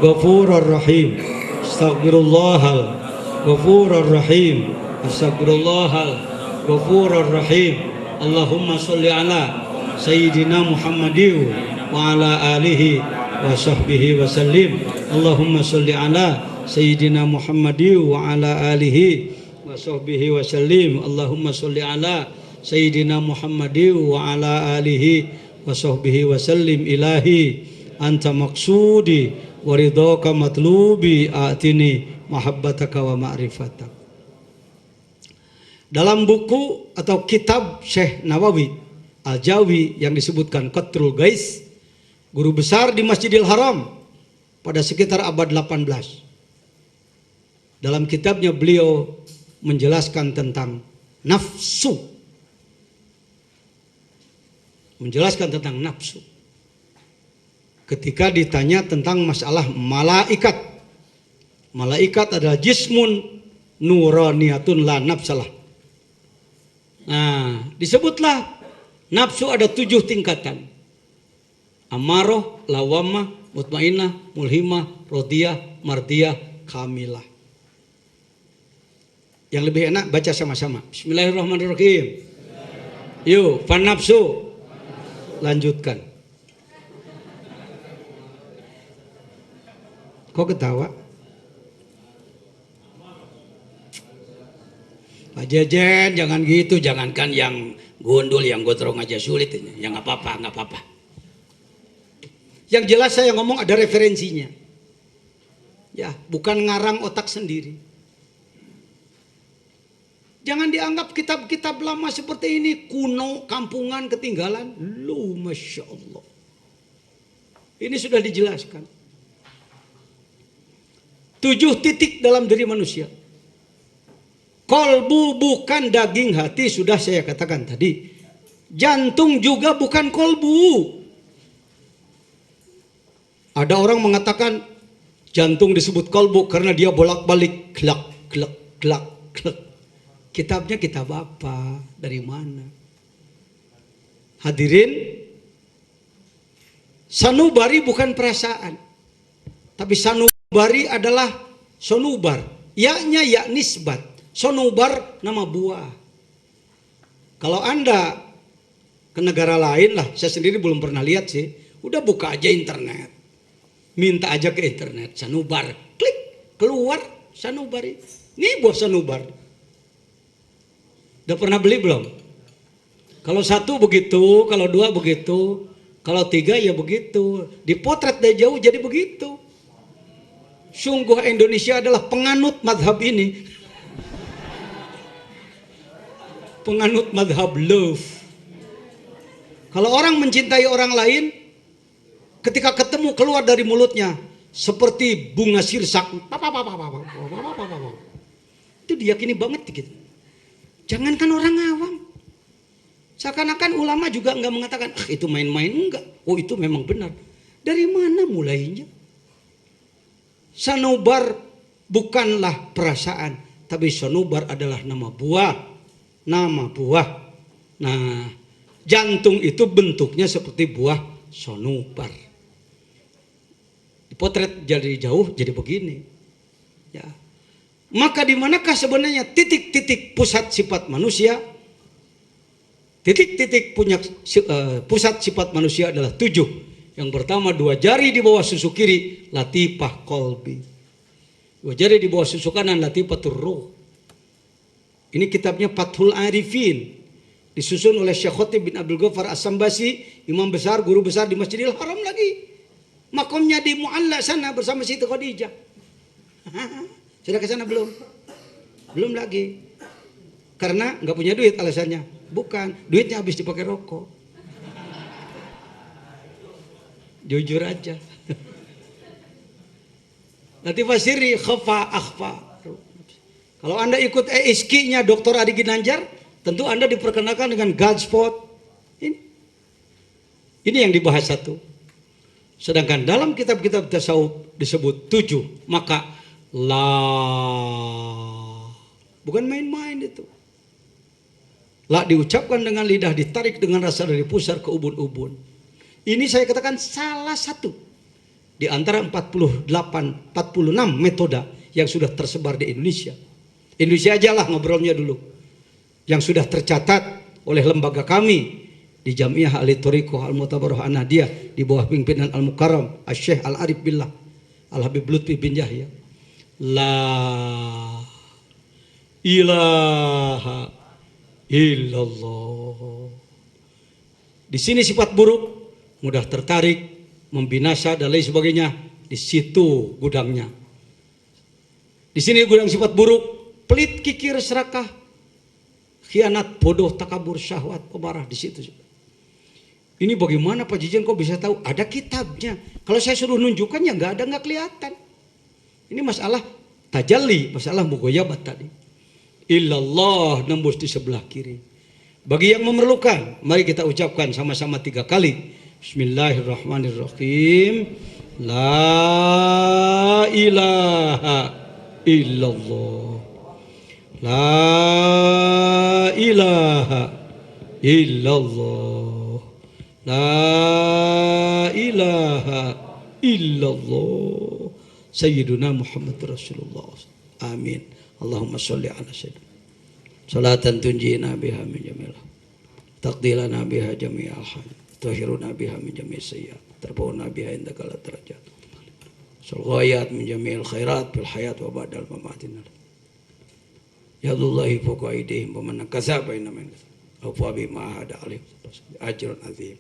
ghafurur rahim. Astaghfirullahal ghafurur rahim. Astaghfirullahal ghafurur rahim. Allahumma sholli ala sayyidina Muhammadin wa ala alihi wa sahbihi wa sallim. Allahumma sholli ala sayyidina Muhammadin wa ala alihi wa sahbihi wa sallim. Allahumma sholli ala sayyidina Muhammadin wa ala alihi wa sahbihi wa sallim. Ilahi anta maksudi wa ridhaka matlubi atini mahabbataka wa ma'rifatak. Dalam buku atau kitab Syekh Nawawi Al-Jawi yang disebutkan Qatrul Gais, guru besar di Masjidil Haram pada sekitar abad 18. Dalam kitabnya beliau menjelaskan tentang nafsu. Menjelaskan tentang nafsu. Ketika ditanya tentang masalah malaikat. Malaikat adalah jismun nuraniyatun la nafsalah. Nah, disebutlah nafsu ada 7 tingkatan. Amarah, lawamah, mutmainah, mulhimah, rodiyah, mardiyah, kamilah. Yang lebih enak baca sama-sama. Bismillahirrahmanirrahim. Yuk, fan nafsu. Lanjutkan. Kok ketawa? Pak Jejen, jangan gitu. Jangankan yang gondol, yang gondrong aja sulit. Ya nggak apa-apa, nggak apa-apa. Yang jelas saya ngomong ada referensinya. Ya, bukan ngarang otak sendiri. Jangan dianggap kitab-kitab lama seperti ini kuno, kampungan, ketinggalan. Lu, Masya Allah. Ini sudah dijelaskan. 7 titik dalam diri manusia. Kolbu bukan daging hati, sudah saya katakan tadi. Jantung juga bukan kolbu. Ada orang mengatakan jantung disebut kolbu karena dia bolak-balik glak, glak, glak, glak. Kitabnya kitab apa? Dari mana? Hadirin, sanubari bukan perasaan. Tapi sanubari adalah sonubar. Ya-nya ya nisbat. Sonubar nama buah. Kalau Anda ke negara lain lah, saya sendiri belum pernah lihat sih. Udah buka aja internet. Minta aja ke internet. Sanubar. Klik. Keluar sanubari. Ini buah sanubar. Udah pernah beli belum? Kalau 1 begitu, kalau 2 begitu, kalau 3 ya begitu. Dipotret dari jauh jadi begitu. Sungguh Indonesia adalah penganut madhab ini. Penganut madhab love. Kalau orang mencintai orang lain, ketika ketemu keluar dari mulutnya seperti bunga sirsak. Itu diyakini banget gitu. Jangankan orang awam. Seakan-akan ulama juga enggak mengatakan, itu main-main, enggak. Oh, itu memang benar. Dari mana mulainya? Sanubar bukanlah perasaan, tapi sanubar adalah nama buah. Nama buah. Nah, jantung itu bentuknya seperti buah sanubar. Dipotret dari jauh jadi begini. Ya. Maka di manakah sebenarnya titik-titik pusat sifat manusia? Titik-titik punya pusat sifat manusia adalah 7. Yang pertama 2 jari di bawah susu kiri, latifah kolbi. 2 jari di bawah susu kanan, latifatur ruh. Ini kitabnya Fathul Arifin. Disusun oleh Syekh Khotib bin Abdul Ghaffar As-Sambasi, imam besar, guru besar di Masjidil Haram lagi. Makamnya di Mu'alla sana bersama Siti Khadijah. Sudah ke sana belum? Belum lagi. Karena nggak punya duit alasannya. Bukan, duitnya habis dipakai rokok. Jujur aja. Latifah sirri khafa akhfa. Kalau Anda ikut EISKI-nya Dr. Adi Ginanjar, tentu Anda diperkenalkan dengan Godspot. Ini yang dibahas satu. Sedangkan dalam kitab-kitab tasawuf disebut 7, maka la, bukan main-main itu. La diucapkan dengan lidah, ditarik dengan rasa dari pusar ke ubun-ubun. Ini saya katakan salah satu di antara 46 metode yang sudah tersebar di Indonesia. Indonesia aja lah ngobrolnya dulu. Yang sudah tercatat oleh lembaga kami di Jamiah Ahli Thariqah Al-Mutabarrah An-Nahdiyah di bawah pimpinan Al-Mukarram Asy-Syaikh Al-Arif Billah Al-Habib Lutfi bin Yahya. La ilaha illallah. Di sini sifat buruk, mudah tertarik, membinasa dan lain sebagainya. Di situ gudangnya. Di sini gudang sifat buruk, pelit, kikir, serakah, khianat, bodoh, takabur, syahwat, pemarah, di situ. Ini bagaimana Pak Jijen kok bisa tahu? Ada kitabnya. Kalau saya suruh nunjukkan ya nggak ada, nggak kelihatan. Ini masalah tajalli, masalah mugoyabat tadi. Illallah nembus di sebelah kiri. Bagi yang memerlukan, mari kita ucapkan sama-sama 3 kali. Bismillahirrahmanirrahim. La ilaha illallah. La ilaha illallah. La ilaha illallah Sayyiduna Muhammad Rasulullah. Amin. Allahumma sholli ala sayyidina salatan tunjina biha min jamil taqdilana biha jami'al hajat tuhiruna biha min jami'is sayyi'at tarfa'una biha indaka la darajat sulghayat min jami'il khairat fil hayat wa ba'dal mamatin. Ya Allahi fawqa aydihim wa man kasaba inna min afa bima hada alaihi ajrun azim.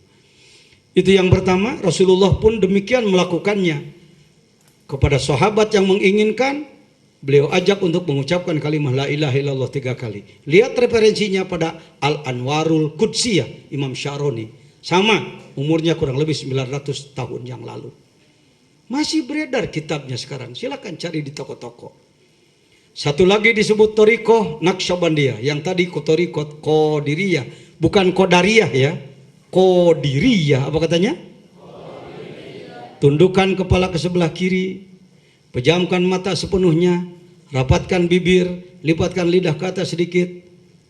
Itu yang pertama. Rasulullah pun demikian melakukannya. Kepada sahabat yang menginginkan, beliau ajak untuk mengucapkan kalimat la ilaha illallah 3 kali. Lihat referensinya pada Al-Anwarul Qudsiyah Imam Syaroni. Sama, umurnya kurang lebih 900 tahun yang lalu. Masih beredar kitabnya sekarang. Silakan cari di toko-toko. Satu lagi disebut Thariqah Naqsyabandiyah. Yang tadi Thariqah Qadiriyah, bukan Qadariyah ya. Qadiriyah, apa katanya? Tundukkan kepala ke sebelah kiri, pejamkan mata sepenuhnya, rapatkan bibir, lipatkan lidah ke atas sedikit,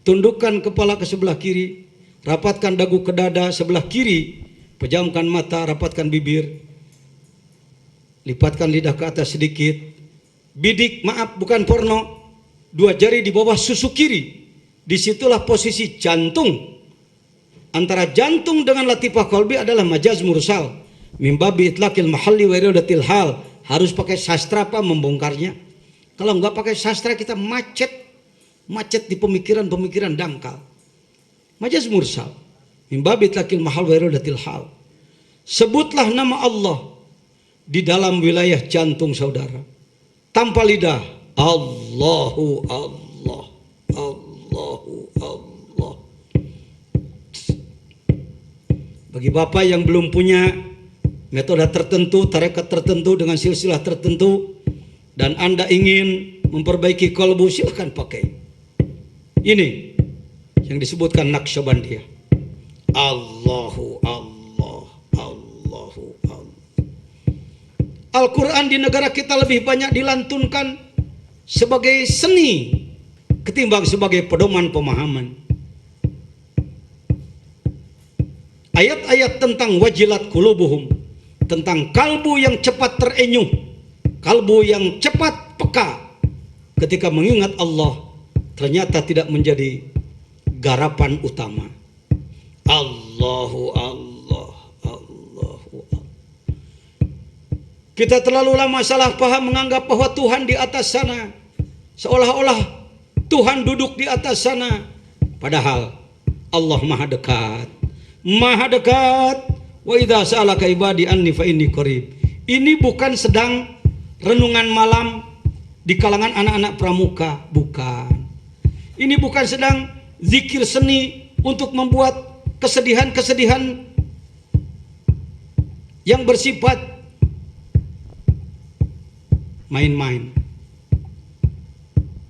tundukkan kepala ke sebelah kiri, rapatkan dagu ke dada sebelah kiri, pejamkan mata, rapatkan bibir, lipatkan lidah ke atas sedikit, bidik, maaf bukan porno, 2 jari di bawah susu kiri, disitulah posisi jantung. Antara jantung dengan latifah qalbi adalah majaz mursal. Mimbabi itlaqil mahalli wa iradatil hal. Harus pakai sastra apa membongkarnya. Kalau enggak pakai sastra kita macet di pemikiran-pemikiran dangkal. Majaz mursal. Mimbabi itlaqil mahal wa iradatil hal. Sebutlah nama Allah di dalam wilayah jantung saudara. Tanpa lidah. Allahu Allah. Allahu Allah. Bagi Bapak yang belum punya metode tertentu, tarekat tertentu dengan silsilah tertentu, dan Anda ingin memperbaiki qalbu, silakan pakai. Ini yang disebutkan Naqsyabandiyah. Allahu Allah, Allahu Allah. Al-Quran di negara kita lebih banyak dilantunkan sebagai seni ketimbang sebagai pedoman pemahaman. Ayat-ayat tentang wajilat qulubuhum, tentang kalbu yang cepat terenyuh, kalbu yang cepat peka ketika mengingat Allah, ternyata tidak menjadi garapan utama. Allahu Allah, Allahu Allah. Kita terlalu lama salah paham menganggap bahwa Tuhan di atas sana, seolah-olah Tuhan duduk di atas sana, padahal Allah maha dekat. Maha dekat. Wa idza sa'alaka ibadi anni fa inni qarib. Ini bukan sedang renungan malam di kalangan anak-anak pramuka, bukan. Ini bukan sedang zikir seni untuk membuat kesedihan-kesedihan yang bersifat main-main.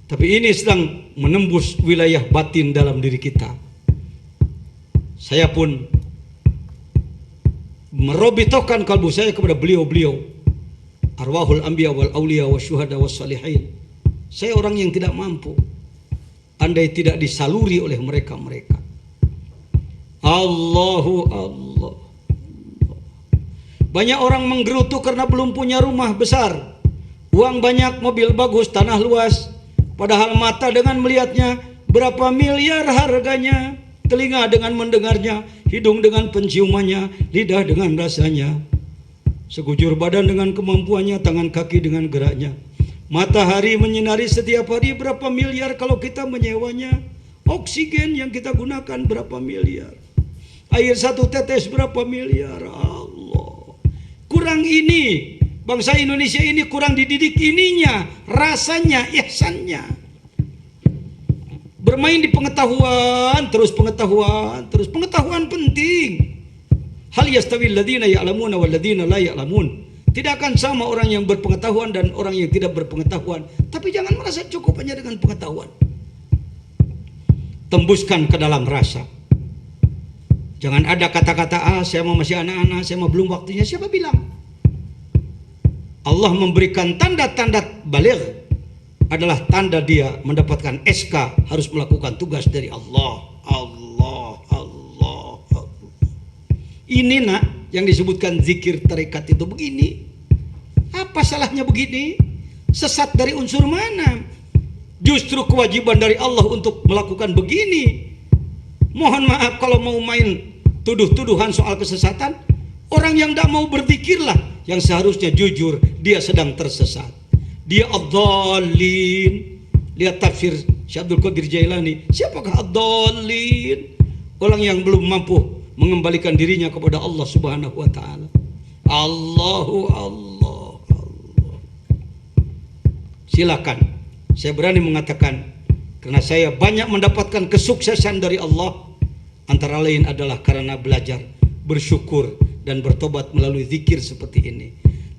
Tapi ini sedang menembus wilayah batin dalam diri kita. Saya pun merobitohkan kalbu saya kepada beliau-beliau, arwahul anbiya wal auliya wa syuhada was salihin. Saya orang yang tidak mampu andai tidak disaluri oleh mereka-mereka. Allahu Allah. Banyak orang menggerutu karena belum punya rumah besar, uang banyak, mobil bagus, tanah luas. Padahal mata dengan melihatnya berapa miliar harganya, telinga dengan mendengarnya, hidung dengan penciumannya, lidah dengan rasanya, sekujur badan dengan kemampuannya, tangan kaki dengan geraknya. Matahari menyinari setiap hari berapa miliar kalau kita menyewanya. Oksigen yang kita gunakan berapa miliar. Air satu tetes berapa miliar. Allah. Kurang ini. Bangsa Indonesia ini kurang dididik ininya, rasanya, ihsannya. Bermain di pengetahuan, terus pengetahuan penting. Hal yastawil ladzina ya'lamuna wal ladzina la ya'lamun. Tidak akan sama orang yang berpengetahuan dan orang yang tidak berpengetahuan. Tapi jangan merasa cukup hanya dengan pengetahuan. Tembuskan ke dalam rasa. Jangan ada kata-kata, saya masih anak-anak, saya belum waktunya. Siapa bilang? Allah memberikan tanda-tanda baligh adalah tanda dia mendapatkan SK, harus melakukan tugas dari Allah. Ini nak yang disebutkan zikir tarekat itu begini. Apa salahnya begini? Sesat dari unsur mana? Justru kewajiban dari Allah untuk melakukan begini. Mohon maaf kalau mau main tuduh-tuduhan soal kesesatan, orang yang tidak mau berzikirlah yang seharusnya jujur, dia sedang tersesat. Dia ad-dallin. Lihat tafsir Syekh Abdul Qadir Jailani. Siapakah ad-dallin? Orang yang belum mampu mengembalikan dirinya kepada Allah Subhanahu wa taala. Allah. Silakan. Saya berani mengatakan karena saya banyak mendapatkan kesuksesan dari Allah, antara lain adalah karena belajar, bersyukur dan bertobat melalui zikir seperti ini.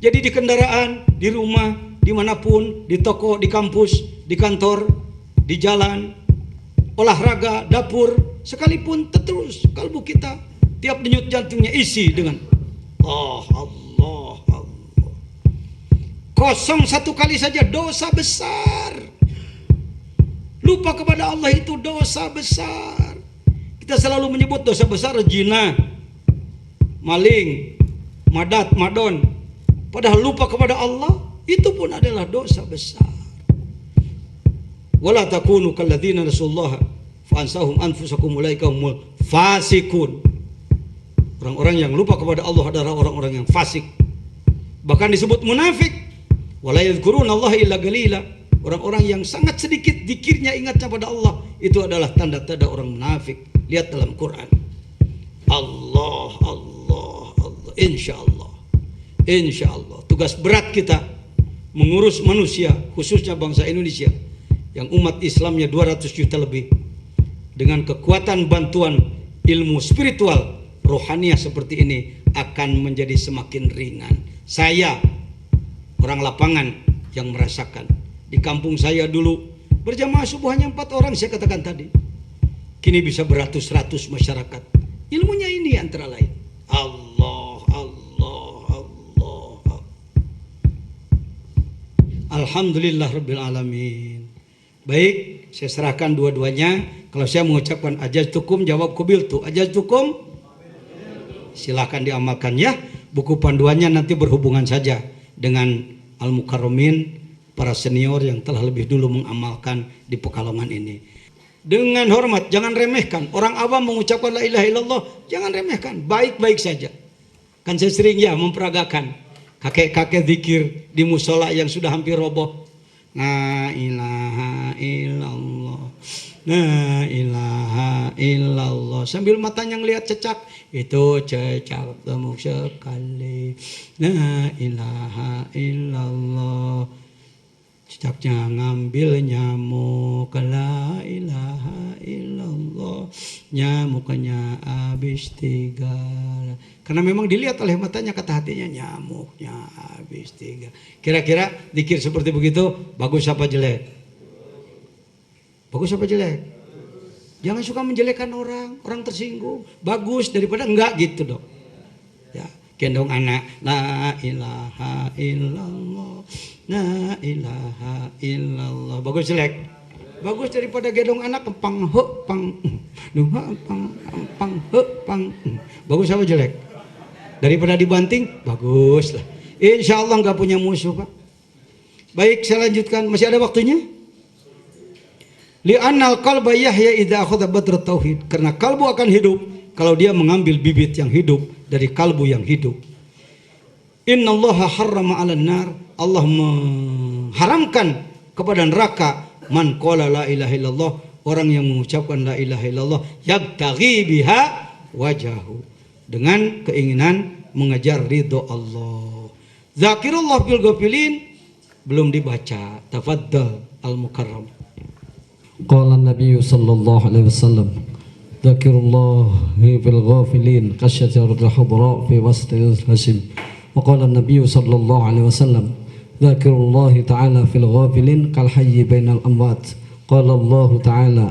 Jadi di kendaraan, di rumah, dimanapun, di toko, di kampus, di kantor, di jalan, olahraga, dapur, sekalipun terus kalbu kita tiap denyut jantungnya isi dengan Allah. Kosong satu kali saja dosa besar. Lupa kepada Allah itu dosa besar. Kita selalu menyebut dosa besar zina, maling, madat, madon. Padahal lupa kepada Allah, itu pun adalah dosa besar. Wala takunu kalladzina nasullaha fa ansahum anfusakum ulaika humul fasikun. Orang-orang yang lupa kepada Allah adalah orang-orang yang fasik. Bahkan disebut munafik. Wala yadhkurunallaha illa qalila. Orang-orang yang sangat sedikit zikirnya, ingatnya pada Allah, itu adalah tanda-tanda orang munafik. Lihat dalam Quran. Allah. Insya Allah. Tugas berat kita mengurus manusia, khususnya bangsa Indonesia yang umat Islamnya 200 juta lebih, dengan kekuatan bantuan ilmu spiritual rohaniah seperti ini akan menjadi semakin ringan. Saya orang lapangan yang merasakan. Di kampung saya dulu berjamaah subuh hanya 4 orang, saya katakan tadi. Kini bisa beratus-ratus masyarakat. Ilmunya ini antara lain. Allah. Alhamdulillah Rabbil Alamin. Baik, saya serahkan dua-duanya. Kalau saya mengucapkan ajaztukum, jawab qabiltu. Ajaztukum, silakan diamalkan ya. Buku panduannya nanti berhubungan saja dengan Al-Mukarramin, para senior yang telah lebih dulu mengamalkan di Pekalongan ini. Dengan hormat, jangan remehkan. Orang awam mengucapkan la ilaha illallah, jangan remehkan. Baik-baik saja. Kan saya sering ya memperagakan kakek-kakek zikir di musola yang sudah hampir roboh. La ilaha illallah, la ilaha illallah. Sambil matanya ngelihat cecak, itu cecak gemuk sekali. La ilaha illallah, cecaknya ngambil nyamuk. La ilaha illallah, nyamuknya habis 3. Karena memang dilihat oleh matanya, kata hatinya nyamuknya habis 3. Kira-kira zikir seperti begitu bagus apa jelek? Bagus apa jelek? Jangan suka menjelekkan orang tersinggung. Bagus daripada enggak gitu dong. Ya, gendong anak, la ilaha illallah, la ilaha illallah. Bagus jelek? Bagus daripada gendong anak pang he pang duha pang he pang. Bagus apa jelek? Daripada dibanting, bagus lah. Insya Allah nggak punya musuh, Pak. Baik, saya lanjutkan. Masih ada waktunya? Li'annal qalba yahya idza akhadha badrat tauhid. Karena kalbu akan hidup kalau dia mengambil bibit yang hidup dari kalbu yang hidup. Innallaha harrama 'alan nar. Allah mengharamkan kepada neraka man qala la ilaha illallah, orang yang mengucapkan la ilaha illallah yabtaghi biha wajahu, dengan keinginan mengejar ridho Allah. Zakirullah bil ghafilin belum dibaca. Tafaddal al-mukarram. Qala Nabi sallallahu alaihi wasallam, Zakirullah fil ghafilin kasyajarul hadra fi wastil hasim. Wa qala Nabi sallallahu alaihi wasallam, Zakirullah ta'ala fil ghafilin kal hayyi bainal amwat. Qala Allah ta'ala,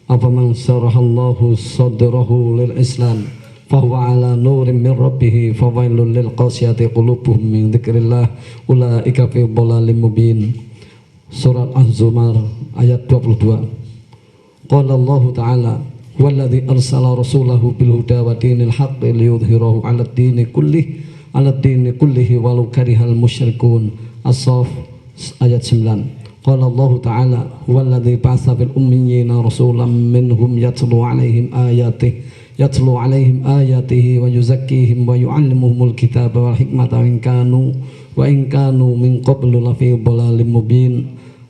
afaman syarahallahu sadrahu lil islam fahuwa ala nurin min rabbih fawailul lil qasiyati qulubuhum min dzikrillah ulaika fi dhalalin mubin. Surat Az-Zumar ayat 22. Qala Allah ta'ala, walladzi arsala rasulahu bil huda wa dinil haqqi liyudhhirahu 'ala ad-dini kullihi walau karihal musyrikun. As-Saff ayat 9. Qala Allah ta'ala, walladzi ba'atsa fil ummiyina rasulan minhum yatlu 'alaihim ayatihi wa yuzakkihim wa yu'allimuhumul kitaba wal hikmata wa in kanu min qablu lafi dhalalin mubin.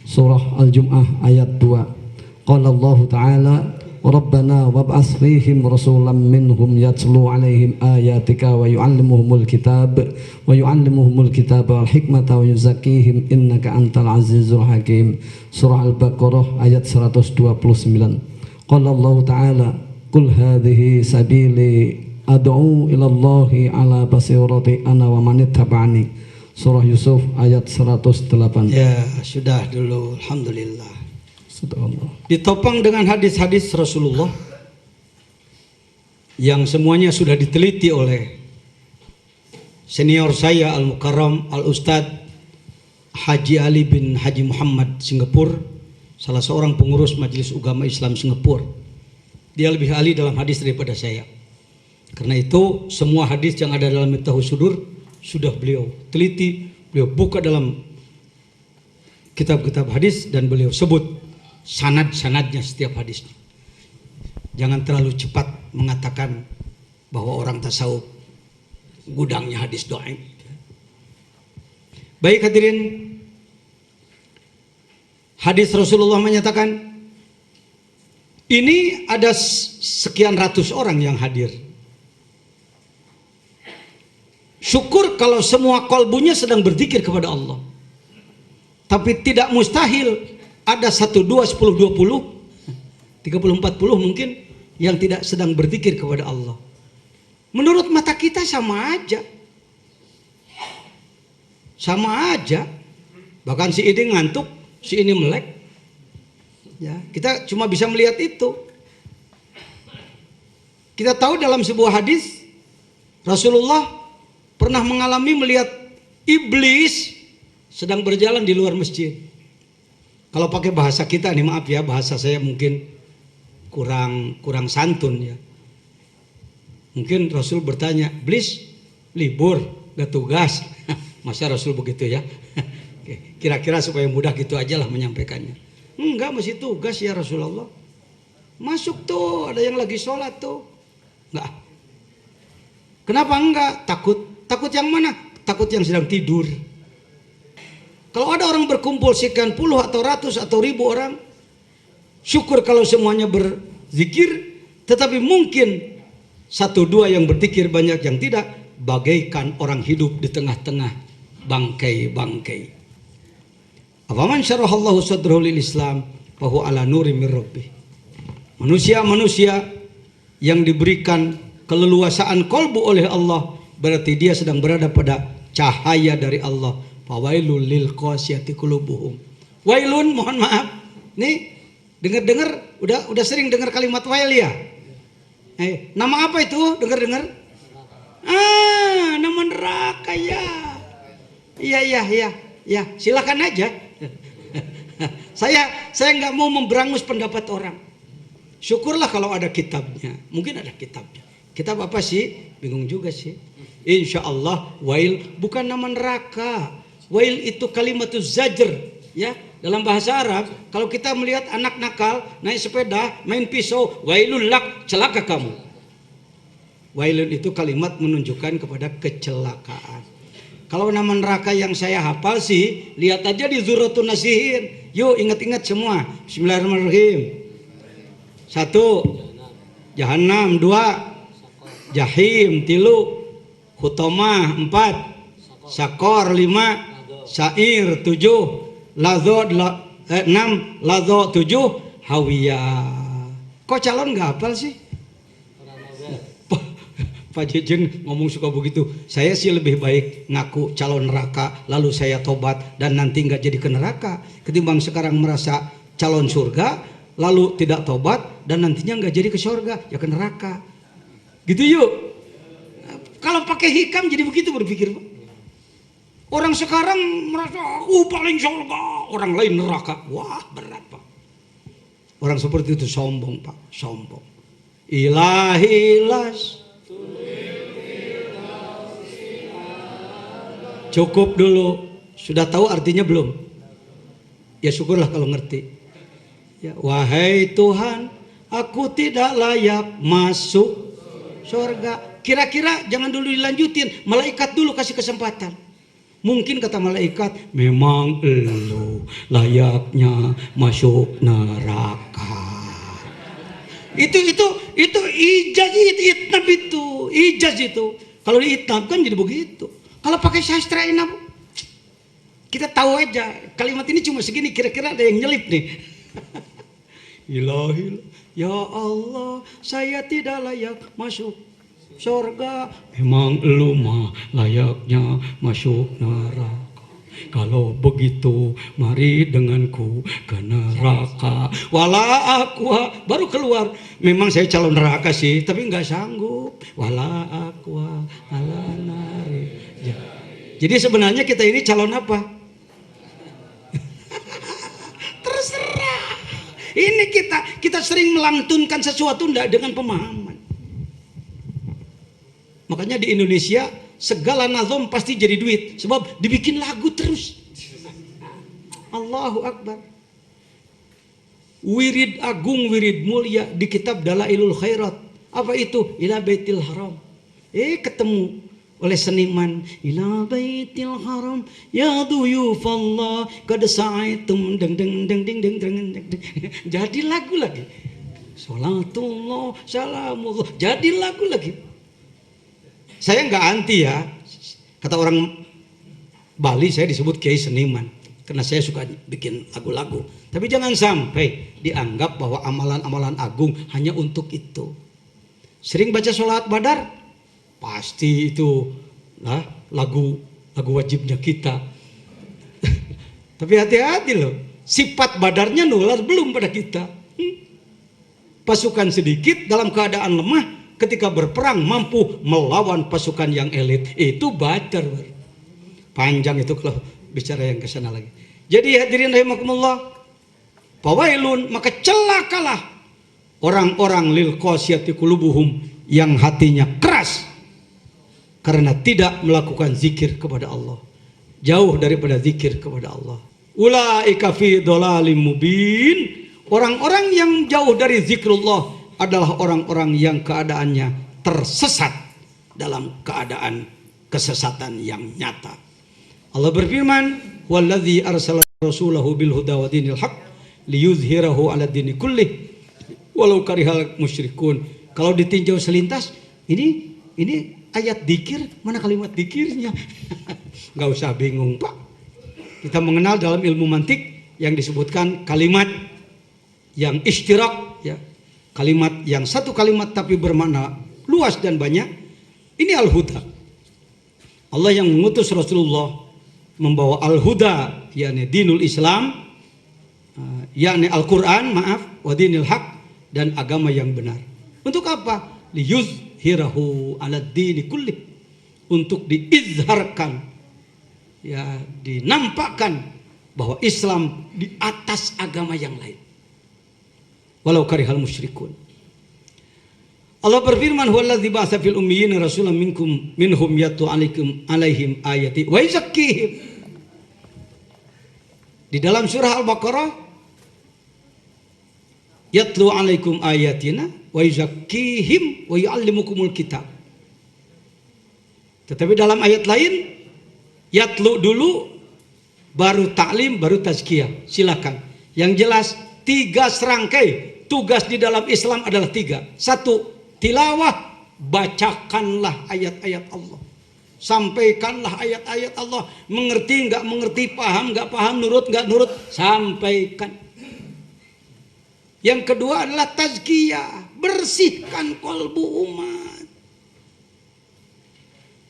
Surah Al-Jum'ah ayat 2. Qala Allah ta'ala, Rabbana wab'ats fihim rasulan minhum yatlu 'alaihim ayatika wa yu'allimuhumul kitab wal hikmata wa yuzakkihim innaka antal azizul hakim. Surah Al-Baqarah ayat 129. Qala Allah ta'ala, qul hadhihi sabili ad'u ila Allahi ala basirati ana wa man ittaba'ani. Surah Yusuf ayat 108. Ya, sudah dulu, alhamdulillah. Ditopang dengan hadis-hadis Rasulullah yang semuanya sudah diteliti oleh senior saya Al-Mukarram Al-Ustadz Haji Ali bin Haji Muhammad Singapura, salah seorang pengurus Majelis Ugama Islam Singapura. Dia lebih ahli dalam hadis daripada saya. Karena itu semua hadis yang ada dalam Miftahus Sudur sudah beliau teliti, beliau buka dalam kitab-kitab hadis dan beliau sebut sanad-sanadnya setiap hadisnya. Jangan terlalu cepat mengatakan bahwa orang tasawuf gudangnya hadis dhaif. Baik hadirin, hadis Rasulullah menyatakan ini ada sekian ratus orang yang hadir. Syukur kalau semua kolbunya sedang berzikir kepada Allah. Tapi tidak mustahil ada 1, 2, 10, 20, 30, 40 mungkin yang tidak sedang berzikir kepada Allah. Menurut mata kita sama aja. Sama aja. Bahkan si ini ngantuk, si ini melek. Ya, kita cuma bisa melihat itu. Kita tahu dalam sebuah hadis Rasulullah pernah mengalami melihat iblis sedang berjalan di luar masjid. Kalau pakai bahasa kita nih, maaf ya, bahasa saya mungkin kurang santun ya. Mungkin Rasul bertanya, "Iblis libur, gak tugas?" Masa Rasul begitu ya? Kira-kira supaya mudah gitu aja lah menyampaikannya. Enggak, masih tugas ya Rasulullah. Masuk tuh, ada yang lagi sholat tuh. Enggak. Kenapa enggak? Takut. Takut yang mana? Takut yang sedang tidur. Kalau ada orang berkumpul sekian puluh atau ratus atau ribu orang, syukur kalau semuanya berzikir, tetapi mungkin 1, 2 yang berzikir, banyak yang tidak, bagaikan orang hidup di tengah-tengah bangkai-bangkai. Afaman syarahallahu sadrahu lil Islam fahuwa ala nurim mir rabbih. Manusia-manusia yang diberikan keleluasaan kolbu oleh Allah, berarti dia sedang berada pada cahaya dari Allah. Fawailul lil qasiyati qulubuhum. Wailun, mohon maaf. Nih, dengar-dengar udah sering dengar kalimat wail ya? Nama apa itu? Dengar-dengar? Nama neraka ya. Iya, silakan aja. Saya nggak mau memberangus pendapat orang. Syukurlah kalau ada kitabnya. Mungkin ada kitabnya. Kitab apa sih? Bingung juga sih. Insya Allah wail bukan nama neraka. Wail itu kalimatuz zajr, ya. Dalam bahasa Arab, kalau kita melihat anak nakal naik sepeda, main pisau, wailun lak, celaka kamu. Wailun itu kalimat menunjukkan kepada kecelakaan. Kalau nama neraka yang saya hafal sih, lihat aja di Zurratun Nasihin. Yuk ingat-ingat semua. Bismillahirrahmanirrahim. 1. Jahannam. 2. Jahim. 3. Hutomah. 4. Sakor. 5. Sa'ir. 7. Lazo. 6. Lazo. 7. Hawiyah. Kok calon gak hafal sih? Pak Jejen ngomong suka begitu. Saya sih lebih baik ngaku calon neraka lalu saya tobat dan nanti nggak jadi ke neraka, ketimbang sekarang merasa calon surga lalu tidak tobat dan nantinya nggak jadi ke surga ya ke neraka. Gitu yuk. Kalau pakai hikam jadi begitu berpikir, Pak. Orang sekarang merasa aku paling surga, orang lain neraka. Wah, berat, Pak. Orang seperti itu sombong, Pak. Sombong. Ilahilas. Cukup dulu. Sudah tahu artinya belum? Ya syukurlah kalau ngerti. Ya, wahai Tuhan, aku tidak layak masuk surga. Kira-kira jangan dulu dilanjutin. Malaikat dulu kasih kesempatan. Mungkin kata malaikat, memang elu layaknya masuk neraka. Itu ijaz itnab itu. Ijaz itu. Kalau diitnab kan jadi begitu. Kalau pakai sastra inab, kita tahu aja kalimat ini cuma segini, kira-kira ada yang nyelip nih. Ilahi, ya Allah, saya tidak layak masuk surga. Memang lu mah layaknya masuk neraka. Kalau begitu, mari denganku ke neraka. Wala aqua, baru keluar. Memang saya calon neraka sih, tapi nggak sanggup. Wala aqua ala nari. Jadi sebenarnya kita ini calon apa? Terserah. Ini kita sering melantunkan sesuatu dengan pemahaman. Makanya di Indonesia segala nazom pasti jadi duit, sebab dibikin lagu terus. Allahu Akbar. Wirid agung, wirid mulia di kitab Dalailul Khairat. Apa itu? Ila Baitil Haram. Ketemu oleh seniman, ila Baitil Haram ya duyufallah qad sa'aitum deng deng deng deng deng deng deng. Jadi lagu lagi. Salatullah salamullah. Jadi lagu lagi. Saya nggak anti ya. Kata orang Bali saya disebut kiai seniman karena saya suka bikin lagu-lagu. Tapi jangan sampai dianggap bahwa amalan-amalan agung hanya untuk itu. Sering baca sholat badar, pasti itu lagu wajibnya kita. Tapi hati-hati loh, sifat badarnya nular belum pada kita. Pasukan sedikit dalam keadaan lemah, ketika berperang mampu melawan pasukan yang elit. Itu badar. Panjang itu kalau bicara yang kesana lagi. Jadi hadirin rahimakumullah, fawailun, maka celakalah orang-orang lil qasiyati qulubuhum yang hatinya keras karena tidak melakukan zikir kepada Allah, jauh daripada zikir kepada Allah. Ulaika fi dhalalim mubin. Orang-orang yang jauh dari zikrullah adalah orang-orang yang keadaannya tersesat dalam keadaan kesesatan yang nyata. Allah berfirman, "Wallazi arsala rasulahu bil huda wa dinil haq liyuzhirahu ala dini kullih walau karihal musyrikun." Kalau ditinjau selintas, ini ayat dikir, mana kalimat dikirnya? Nggak usah bingung, Pak. Kita mengenal dalam ilmu mantik yang disebutkan kalimat yang istirak, ya. kalimat yang satu kalimat tapi bermakna luas dan banyak. Ini al-huda. Allah yang mengutus Rasulullah membawa al-huda, yakni dinul Islam, yakni Al-Quran, wa dinil haq, dan agama yang benar. Untuk apa? Liyuzhirahu ala dini kullih, untuk diizharkan, ya, dinampakkan bahwa Islam di atas agama yang lain. Walau karihal musyrikun. Allah berfirman, huwallazi ba'atsa fil ummiyina rasulan minhum yatlu alaihim ayati wa yuzakkihim. Di dalam surah Al-Baqarah, yatlu alaikum ayatina wa yuzakkihim wa yuallimukumul kitab. Tetapi dalam ayat lain, yatlu dulu, baru taklim, baru tazkiyah. Silakan. Yang jelas 3 serangkai tugas di dalam Islam adalah 3. 1, tilawah, bacakanlah ayat-ayat Allah. Sampaikanlah ayat-ayat Allah. Mengerti nggak mengerti, paham nggak paham, nurut nggak nurut, sampaikan. Yang kedua adalah tazkiyah, bersihkan kolbu umat.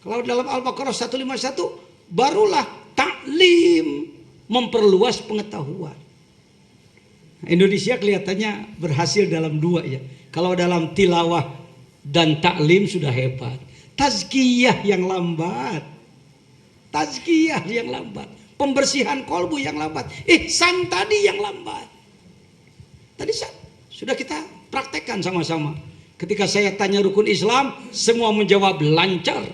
Kalau dalam Al-Baqarah 151, barulah taklim, memperluas pengetahuan. Indonesia kelihatannya berhasil dalam 2 ya. Kalau dalam tilawah dan taklim sudah hebat. Tazkiyah yang lambat. Tazkiyah yang lambat. Pembersihan kolbu yang lambat. Ihsan tadi yang lambat. Tadi sudah kita praktekkan sama-sama. Ketika saya tanya rukun Islam, semua menjawab lancar.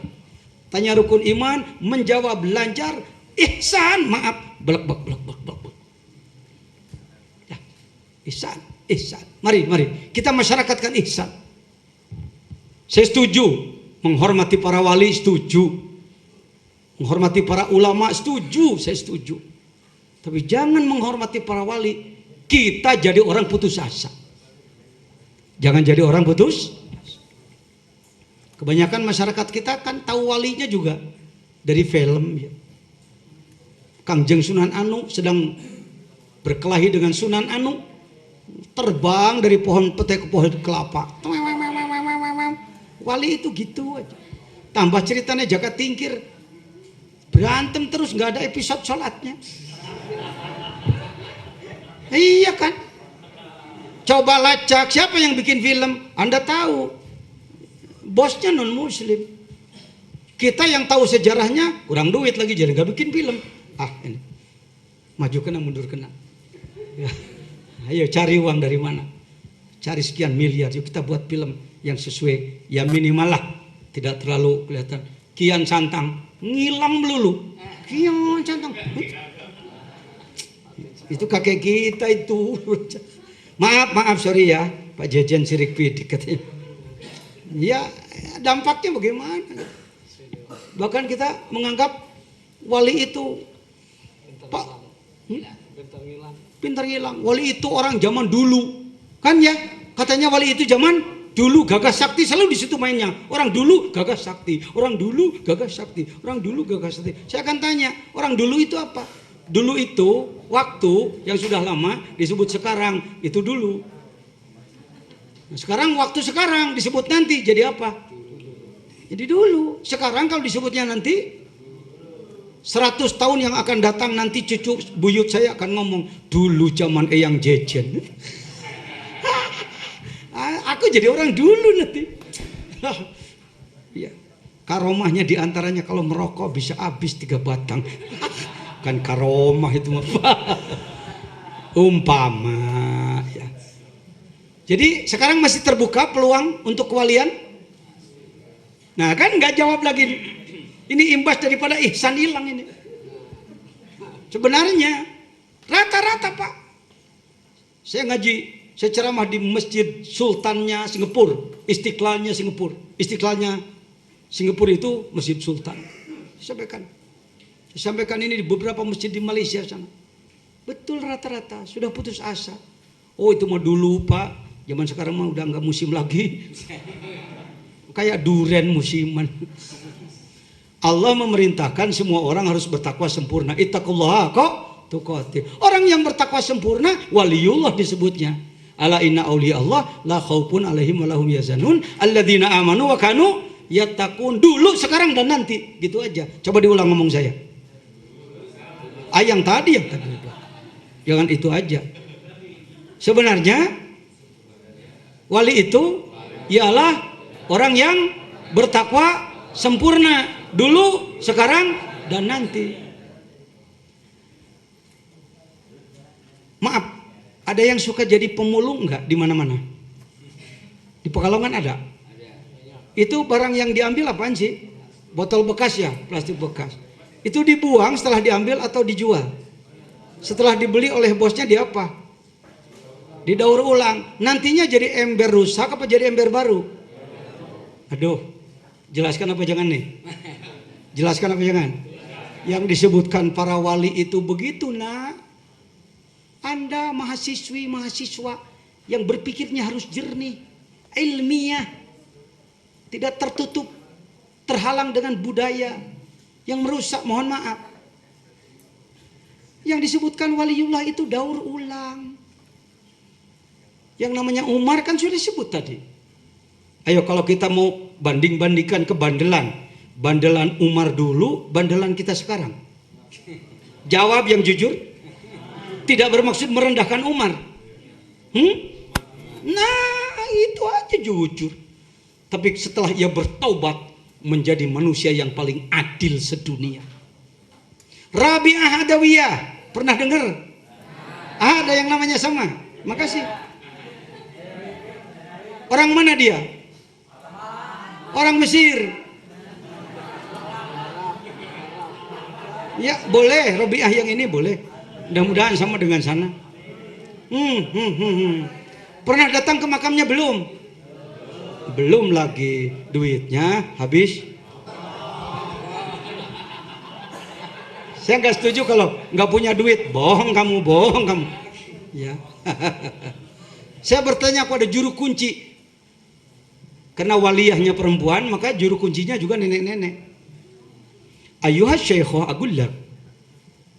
Tanya rukun iman, menjawab lancar. Ihsan, maaf, blek. Ya, ihsan. Mari kita masyarakatkan ihsan. Saya setuju menghormati para wali, setuju menghormati para ulama, setuju, saya setuju. Tapi jangan menghormati para wali kita jadi orang putus asa. Jangan jadi orang putus. Kebanyakan masyarakat kita kan tahu walinya juga dari film ya. Kangjeng Sunan Anu sedang berkelahi dengan Sunan Anu, terbang dari pohon petai ke pohon kelapa. Wali itu gitu aja. Tambah ceritanya Jaka Tingkir, berantem terus, nggak ada episode sholatnya. Iya kan? Coba lacak siapa yang bikin film, Anda tahu bosnya non muslim. Kita yang tahu sejarahnya kurang duit lagi, jadi nggak bikin film. Ini maju kena mundur kena. Ya. Ayo cari uang dari mana? Cari sekian miliar, yuk kita buat film yang sesuai, ya minimal lah, tidak terlalu kelihatan. Kian Santang ngilang melulu. Kian Santang itu kakek kita itu. Maaf sorry ya, Pak Jejen Sirik Pidik katanya. Ya dampaknya bagaimana? Bahkan kita menganggap wali itu Pak pintar ngilang. Wali itu orang zaman dulu, kan ya? Katanya wali itu zaman dulu gagah sakti, selalu di situ mainnya. Orang dulu gagah sakti, orang dulu gagah sakti, orang dulu gagah sakti. Saya akan tanya, orang dulu itu apa? Dulu itu waktu yang sudah lama disebut sekarang, itu dulu. Nah, sekarang waktu sekarang disebut nanti jadi apa? Jadi dulu. Sekarang kalau disebutnya nanti 100 tahun yang akan datang nanti cucu buyut saya akan ngomong dulu zaman Eyang Jejen. Aku jadi orang dulu nanti. Ya. Karomahnya diantaranya kalau merokok bisa habis 3 batang. Kan karomah itu mah. Umpama ya. Jadi sekarang masih terbuka peluang untuk kewalian. Nah kan nggak jawab lagi. Ini imbas daripada ihsan hilang ini. Sebenarnya rata-rata Pak. Saya ngaji, saya ceramah di Masjid Sultannya Singapura, Istiqlalnya Singapura. Istiqlalnya Singapura itu Masjid Sultan. Saya sampaikan ini di beberapa masjid di Malaysia sana. Betul rata-rata sudah putus asa. Oh itu mah dulu Pak, zaman sekarang mah udah nggak musim lagi. Kayak duren musiman. Allah memerintahkan semua orang harus bertakwa sempurna. Ittaqullaha haqqa tuqatih. Orang yang bertakwa sempurna waliullah disebutnya. Ala inna auliya Allah la khaufun alaihim wa lahum yahzanun alladzina amanu wa kanu yattaqun. Dulu, sekarang, dan nanti. Gitu aja. Coba diulang ngomong saya. Yang tadi. Jangan itu aja. Sebenarnya wali itu ialah orang yang bertakwa sempurna. Dulu, sekarang, dan nanti. Maaf, ada yang suka jadi pemulung nggak di mana-mana? Di Pekalongan ada. Itu barang yang diambil apaan sih? Botol bekas ya, plastik bekas. Itu dibuang setelah diambil atau dijual? Setelah dibeli oleh bosnya di apa? Didaur ulang. Nantinya jadi ember rusak apa jadi ember baru? Aduh, jelaskan apa jangan nih? Jelaskan apa jangan? Yang disebutkan para wali itu begitu, nak. Anda mahasiswa yang berpikirnya harus jernih, ilmiah, tidak tertutup, terhalang dengan budaya yang merusak, mohon maaf. Yang disebutkan waliullah itu daur ulang. Yang namanya Umar kan sudah disebut tadi. Ayo kalau kita mau banding-bandingkan kebandelan, bandelan Umar dulu, bandelan kita sekarang. Jawab yang jujur. Tidak bermaksud merendahkan Umar. Nah, itu aja jujur. Tapi setelah ia bertaubat menjadi manusia yang paling adil sedunia. Rabi'ah Adawiyah, pernah dengar? Ada yang namanya sama. Makasih. Orang mana dia? Orang Mesir. Ya, boleh. Rabi'ah yang ini boleh. Mudah-mudahan sama dengan sana. Pernah datang ke makamnya belum? Belum lagi. Duitnya habis. Saya nggak setuju kalau nggak punya duit. Bohong kamu, bohong kamu. Ya. Saya bertanya kepada juru kunci. Karena waliyahnya perempuan, maka juru kuncinya juga nenek-nenek. Ayuhas syekhoh agullak.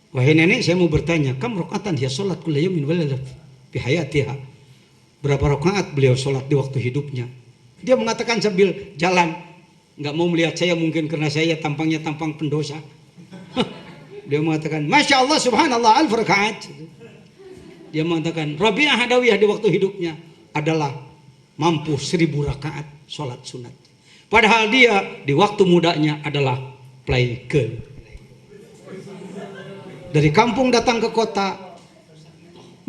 Wahai nenek, saya mau bertanya, kam rakaatan dia sholat kulla yaumin wa lailah fi hayatiha. Berapa rakaat beliau sholat di waktu hidupnya? Dia mengatakan sambil jalan, nggak mau melihat saya mungkin karena saya tampangnya tampang pendosa. Dia mengatakan, Masya Allah subhanallah alf rakaat. Dia mengatakan, Rabi'ah Adawiyah di waktu hidupnya adalah mampu 1000 rakaat sholat sunat. Padahal dia di waktu mudanya adalah playgirl. Dari kampung datang ke kota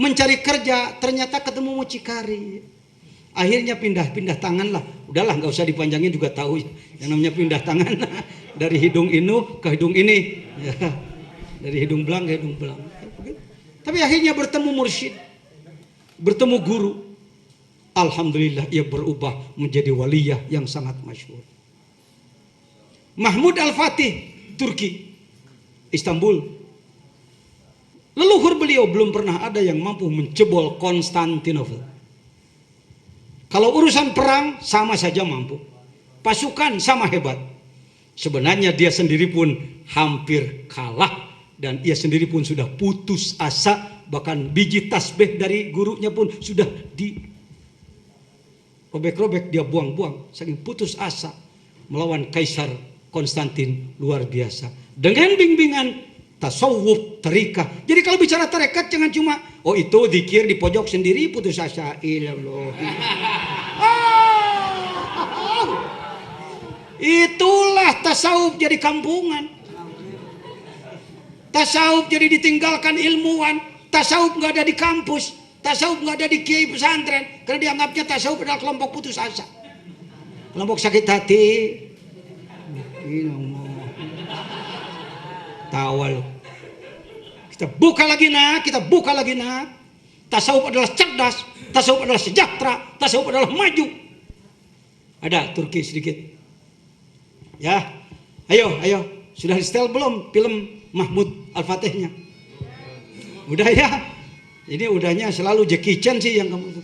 mencari kerja, ternyata ketemu mucikari. Akhirnya pindah tangan lah. Udahlah, nggak usah dipanjangin juga tahu yang namanya pindah tangan. Dari hidung inu ke hidung ini, ya. Dari hidung belang ke hidung belang. Tapi akhirnya bertemu mursyid, bertemu guru. Alhamdulillah ia berubah menjadi waliyah yang sangat masyhur. Mahmud Al-Fatih, Turki, Istanbul. Leluhur beliau belum pernah ada yang mampu menjebol Konstantinopel. Kalau urusan perang sama saja mampu. Pasukan sama hebat. Sebenarnya dia sendiri pun hampir kalah. Dan ia sendiri pun sudah putus asa. Bahkan biji tasbih dari gurunya pun sudah dirobek-robek, dia buang-buang. Saking putus asa melawan Kaisar Konstantin luar biasa. Dengan bimbingan tasawuf, tarikah. Jadi kalau bicara tarekat jangan cuma oh itu zikir di pojok sendiri putus asa. Itulah tasawuf jadi kampungan. Tasawuf jadi ditinggalkan ilmuwan. Tasawuf nggak ada di kampus. Tasawuf nggak ada di kiai pesantren. Karena dianggapnya tasawuf adalah kelompok putus asa, kelompok sakit hati. Tawa loh. Kita buka lagi nak. Tasawuf adalah cerdas, tasawuf adalah sejahtera, tasawuf adalah maju. Ada Turki sedikit. Ya, ayo. Sudah di setel belum film Mahmud Al-Fatihnya? Udah ya. Ini udahnya selalu Jackie Chan sih yang kamu.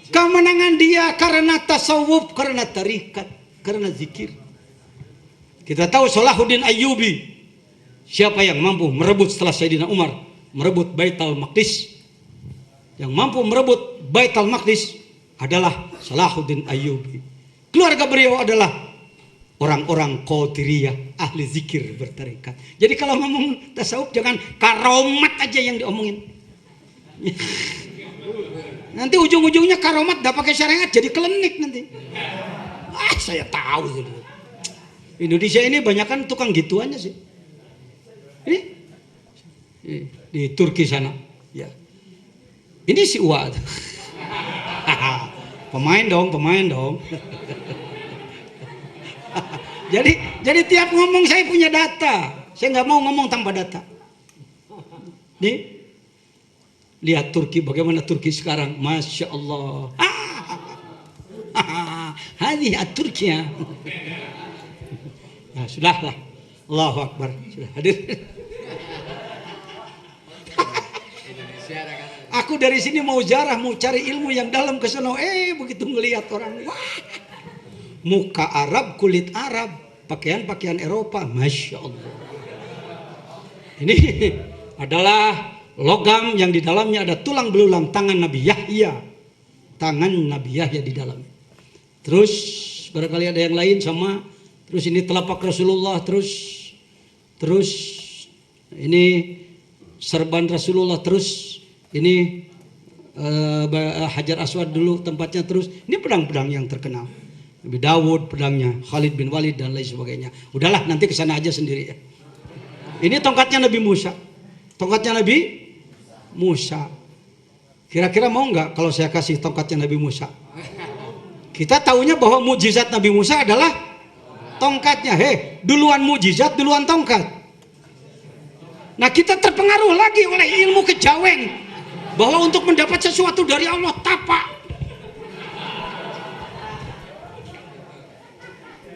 Kemenangan dia karena tasawuf, karena tarikat, karena zikir. Kita tahu Salahuddin Ayyubi, siapa yang mampu merebut setelah Sayyidina Umar, merebut Baitul Maqdis, yang mampu merebut Baitul Maqdis adalah Salahuddin Ayyubi. Keluarga beliau adalah orang-orang Qadiriyah, ahli zikir bertarekat. Jadi kalau ngomong tasawuf jangan karomat aja yang diomongin. Nanti ujung-ujungnya karomat gak pakai syariat jadi klinik nanti. Saya tahu. Indonesia ini banyakan tukang gituannya sih. Ini di Turki sana. Ya. Ini si Uwa. Pemain dong. Jadi tiap ngomong saya punya data. Saya nggak mau ngomong tanpa data. Nih, lihat Turki, bagaimana Turki sekarang, masya Allah. Hadih Turkiya. Ya sudahlah, Allahu Akbar, sudah hadir. Aku dari sini mau jarah, mau cari ilmu yang dalam ke sana. Begitu ngelihat orang, wah, muka Arab, kulit Arab, pakaian Eropa, masya Allah. Ini adalah logam yang di dalamnya ada tulang belulang tangan Nabi Yahya, di dalamnya. Terus barangkali ada yang lain sama. Terus ini telapak Rasulullah, terus ini serban Rasulullah, terus ini Hajar Aswad dulu tempatnya, terus ini pedang-pedang yang terkenal. Nabi Dawud pedangnya, Khalid bin Walid dan lain sebagainya. Udahlah nanti kesana aja sendiri ya. Ini tongkatnya Nabi Musa. Kira-kira mau nggak kalau saya kasih tongkatnya Nabi Musa? Kita tahunya bahwa mujizat Nabi Musa adalah tongkatnya. Duluan mujizat, duluan tongkat. Nah kita terpengaruh lagi oleh ilmu kejawen, bahwa untuk mendapat sesuatu dari Allah tapak.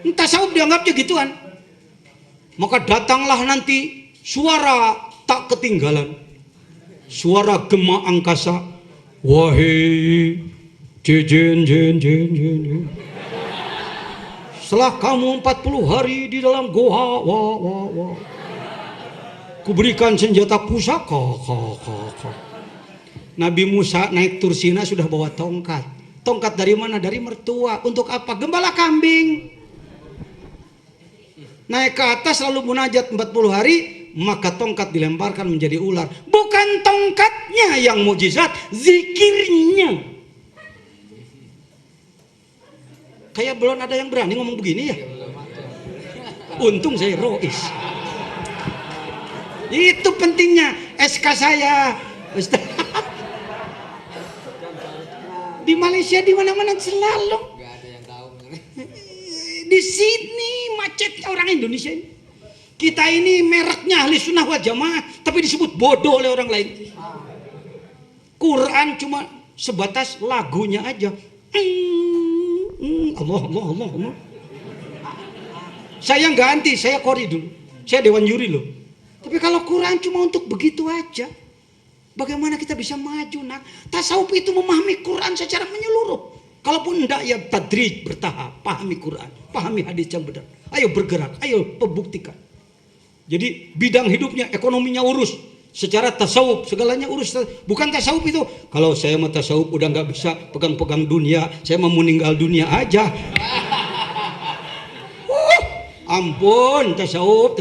Tasawuf dianggapnya gituan. Maka datanglah nanti suara tak ketinggalan, suara gema angkasa, wahai jen. Setelah kamu 40 hari di dalam goa, kuberikan senjata pusaka. Nabi Musa naik Tursina sudah bawa tongkat. Tongkat dari mana? Dari mertua. Untuk apa? Gembala kambing. Naik ke atas lalu munajat 40 hari, maka tongkat dilemparkan menjadi ular. Bukan tongkatnya yang mujizat, zikirnya. Kayak belum ada yang berani ngomong begini ya. Untung saya rois. Itu pentingnya SK saya. Di Malaysia di mana-mana selalu. Gak ada yang tahu. Di sini macet orang Indonesia ini. Kita ini mereknya ahli sunnah wal jamaah, tapi disebut bodoh oleh orang lain. Quran cuma sebatas lagunya aja. Allah. Saya nggak anti, saya qori dulu. Saya dewan juri loh. Tapi kalau Quran cuma untuk begitu aja, bagaimana kita bisa maju? Nak, tasawuf itu memahami Quran secara menyeluruh. Kalaupun enggak ya tadrij, bertahap, pahami Quran, pahami hadis yang benar. Ayo bergerak, ayo pembuktikan. Jadi bidang hidupnya, ekonominya urus. Secara tasawuf segalanya urus. Bukan tasawuf itu kalau saya mau tasawuf udah nggak bisa pegang-pegang dunia, saya mau meninggal dunia aja. Ampun, tasawuf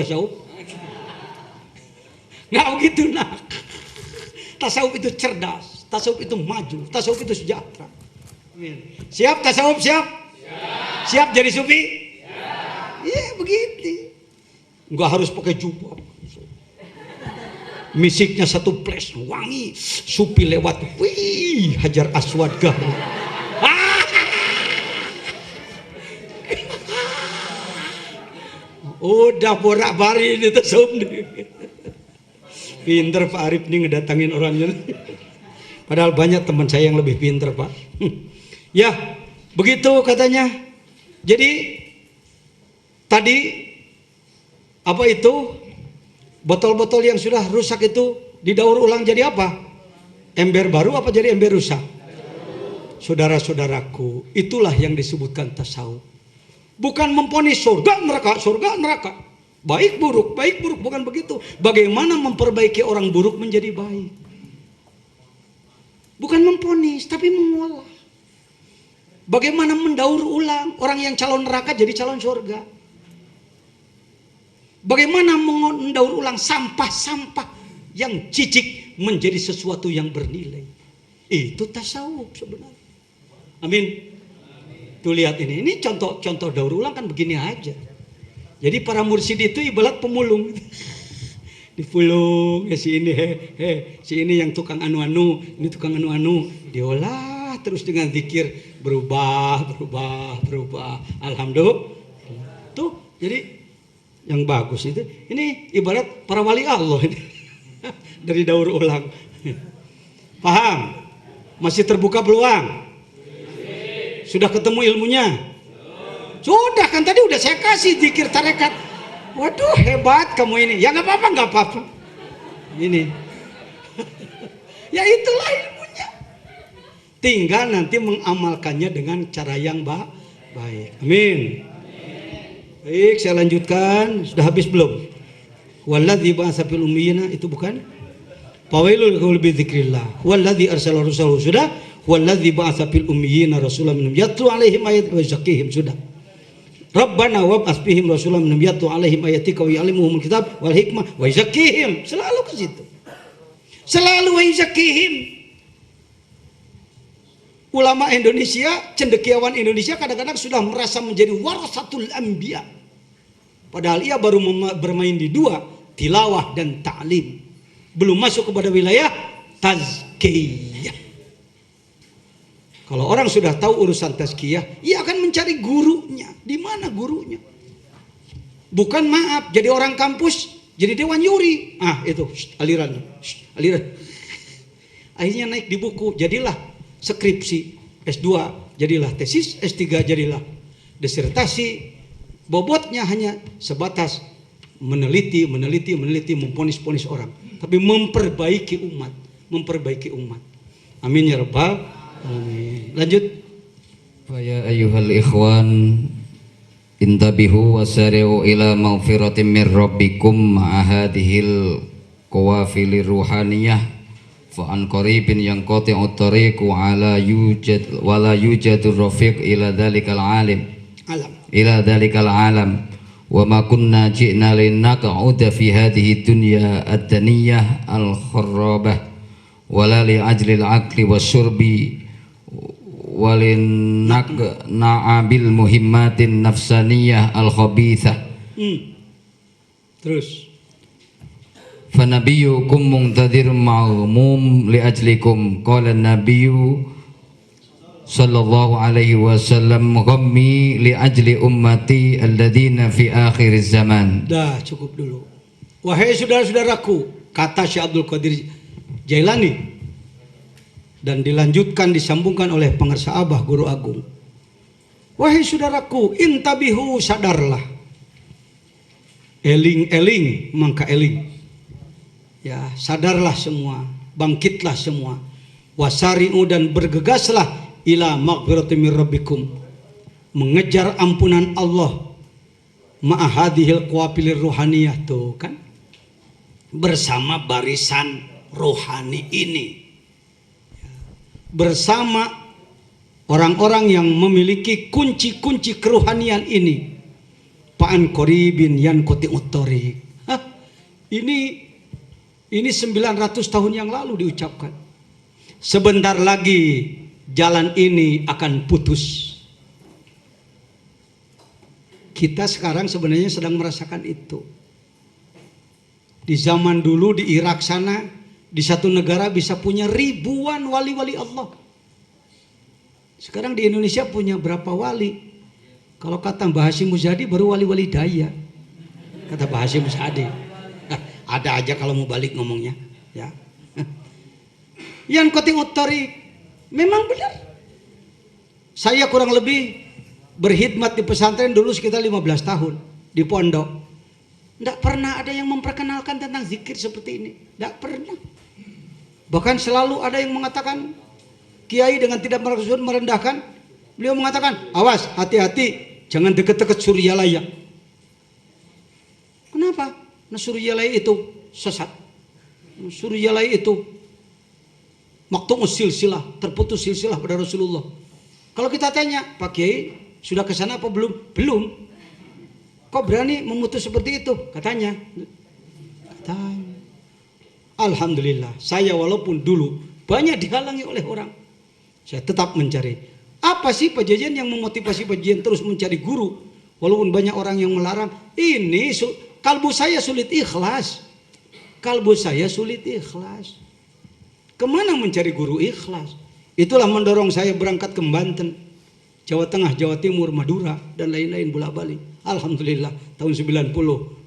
nggak begitu nak. Tasawuf itu cerdas, tasawuf itu maju, tasawuf itu sejahtera. Siap tasawuf, siap jadi sufi. Iya begitu. Nggak harus pakai jubah. Misiknya satu ples wangi, supi lewat, wih, Hajar Aswad garut. Udah borak-bari di tasawuf nih. Pinter Pak Arif nih ngedatangin orangnya. Padahal banyak teman saya yang lebih pinter Pak. Ya begitu katanya. Jadi tadi apa itu? Botol-botol yang sudah rusak itu didaur ulang jadi apa? Ember baru apa jadi ember rusak? Saudara-saudaraku, itulah yang disebutkan tasawuf. Bukan memponis surga neraka. Baik buruk, bukan begitu. Bagaimana memperbaiki orang buruk menjadi baik? Bukan memponis, tapi mengolah. Bagaimana mendaur ulang orang yang calon neraka jadi calon surga. Bagaimana mendaur ulang sampah-sampah yang jijik menjadi sesuatu yang bernilai. Itu tasawuf sebenarnya. Amin. Tuh lihat ini contoh daur ulang kan begini aja. Jadi para mursyid itu ibarat pemulung. Dipulung ya si ini si ini yang tukang anu-anu, ini tukang anu-anu, diolah terus dengan zikir berubah. Alhamdulillah. Tuh, jadi yang bagus itu. Ini ibarat para wali Allah ini. Dari daur ulang. Paham? Masih terbuka peluang? Sudah ketemu ilmunya? Sudah kan tadi udah saya kasih zikir tarekat. Waduh hebat kamu ini. Ya nggak apa-apa. Ini. Ya itulah ilmunya. Tinggal nanti mengamalkannya dengan cara yang baik. Amin. Baik, saya lanjutkan. Sudah habis belum? Walladzi ba'atsa fil ummiyina itu bukan? Fawailul lil bidzikrillah. Walladzi arsala rasulahu sudah. Walladzi ba'atsa fil ummiyina rasulan minhum yatlu alaihim ayatihi wa yuzakkihim sudah. Rabbana wab'ats fihim rasulan minhum yatlu alaihim ayatika wa yu'allimuhumul kitab wal hikmah wa yuzakkihim. Selalu ke situ. Selalu wa yuzakkihim. Ulama Indonesia, cendekiawan Indonesia kadang-kadang sudah merasa menjadi warasatul anbiya. Padahal ia baru bermain di dua, tilawah dan ta'lim. Belum masuk kepada wilayah tazkiyah. Kalau orang sudah tahu urusan tazkiyah, ia akan mencari gurunya. Di mana gurunya? Bukan maaf, jadi orang kampus, jadi dewan yuri. Itu aliran. Akhirnya naik di buku, jadilah skripsi, S2 jadilah tesis, S3 jadilah disertasi. Bobotnya hanya sebatas meneliti, memponis-ponis orang, tapi memperbaiki umat. Amin ya rabbal alamin. Lanjut. Ya ayyuhal ikhwan, intabihu wasari'u ila maghfiratin min rabbikum ma'a hadhil qawafilir ruhaniyah fa an qaribin yanqati'u tariqu ala yujadur rafiq ila dhalikal alam wa ma kunna ji'na linaq'uda fi hadhihi dunya ad-daniyah al-kharrabah wala li ajli al-aqli wasyurbi walin na'abil muhimmatin nafsaniyah al-khabithah. Terus fanabiyukum muqtadir ma'mum li ajlikum qala an-nabiyyu sallallahu alaihi wasallam ghammi li ajli ummati alladhina fi akhir zaman. Dah cukup dulu. Wahai saudara-saudaraku, kata Syekh Abdul Qadir Jailani, dan dilanjutkan disambungkan oleh pengarsa Abah Guru Agung. Wahai saudaraku, intabihu, sadarlah. Eling mangka eling. Ya, sadarlah semua, bangkitlah semua. Wasari'u, dan bergegaslah ila maghfiratin min rabbikum, mengejar ampunan Allah. Ma'ahadihil qawafilir ruhaniyah, tuh kan, bersama barisan rohani ini, bersama orang-orang yang memiliki kunci-kunci kerohanian ini. Pa'an koribin yan koti utori. Ini 900 tahun yang lalu diucapkan. Sebentar lagi jalan ini akan putus. Kita sekarang sebenarnya sedang merasakan itu. Di zaman dulu di Irak sana, di satu negara bisa punya ribuan wali-wali Allah. Sekarang di Indonesia punya berapa wali? Kalau kata Mbah Hasyim Muzadi baru wali-wali daya. Kata Mbah Hasyim Muzadi. Ada aja kalau mau balik ngomongnya, ya. Yang koting utari memang benar. Saya kurang lebih berkhidmat di pesantren dulu sekitar 15 tahun di pondok. Tidak pernah ada yang memperkenalkan tentang zikir seperti ini. Tidak pernah. Bahkan selalu ada yang mengatakan, kiai dengan tidak maksud merendahkan, beliau mengatakan, awas, hati-hati, jangan dekat-dekat Suryalaya. Kenapa? Nah, Suryalaya itu sesat. Suryalaya itu Maqtu'us silsilah, terputus silsilah pada Rasulullah. Kalau kita tanya, Pak Kiai sudah ke sana apa belum? Belum. Kok berani memutus seperti itu? Katanya. Alhamdulillah, saya walaupun dulu banyak dihalangi oleh orang, saya tetap mencari. Apa sih Pak Jajan yang memotivasi Pak Jajan terus mencari guru? Walaupun banyak orang yang melarang. Ini kalbu saya sulit ikhlas. Kalbu saya sulit ikhlas. Kemana mencari guru ikhlas? Itulah mendorong saya berangkat ke Banten, Jawa Tengah, Jawa Timur, Madura, dan lain-lain bola-balik. Alhamdulillah tahun 90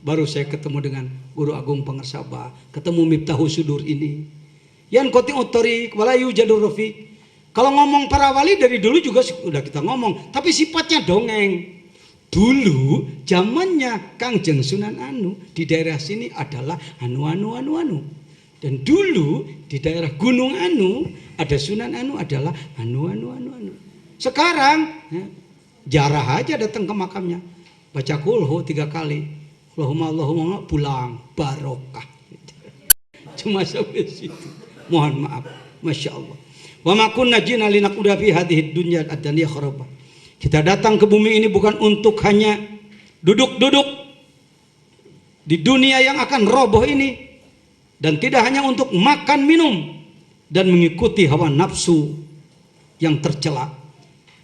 baru saya ketemu dengan Guru Agung Pangersaba, ketemu Miftahus Sudur ini. Yan koti otori wala yujadur rafi. Kalau ngomong para wali dari dulu juga sudah kita ngomong, tapi sifatnya dongeng. Dulu zamannya Kangjeng Sunan Anu di daerah sini adalah anu. Dan dulu di daerah Gunung Anu ada Sunan Anu adalah anu. Sekarang jarah aja datang ke makamnya, baca kulhu 3 kali, Allahumma pulang barokah. Cuma sampai situ. Mohon maaf, masya Allah. Wa ma kunna jinna linaquda fi hadhihi dunya ad-daniyah kharaba. Kita datang ke bumi ini bukan untuk hanya duduk-duduk di dunia yang akan roboh ini, dan tidak hanya untuk makan minum dan mengikuti hawa nafsu yang tercela.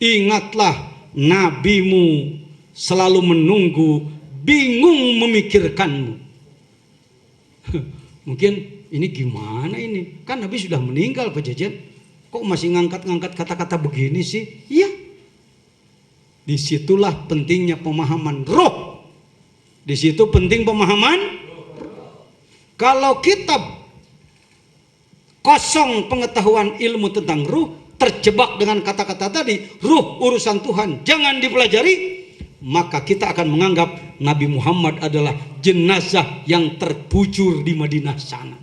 Ingatlah nabimu selalu menunggu, bingung memikirkanmu. Mungkin ini gimana ini? Kan Nabi sudah meninggal Pak Jajan. Kok masih ngangkat-ngangkat kata-kata begini sih? Iya. Disitulah pentingnya pemahaman roh. Di situ penting pemahaman. Kalau kita kosong pengetahuan ilmu tentang ruh, terjebak dengan kata-kata tadi, ruh urusan Tuhan, jangan dipelajari, maka kita akan menganggap Nabi Muhammad adalah jenazah yang terbujur di Madinah sana.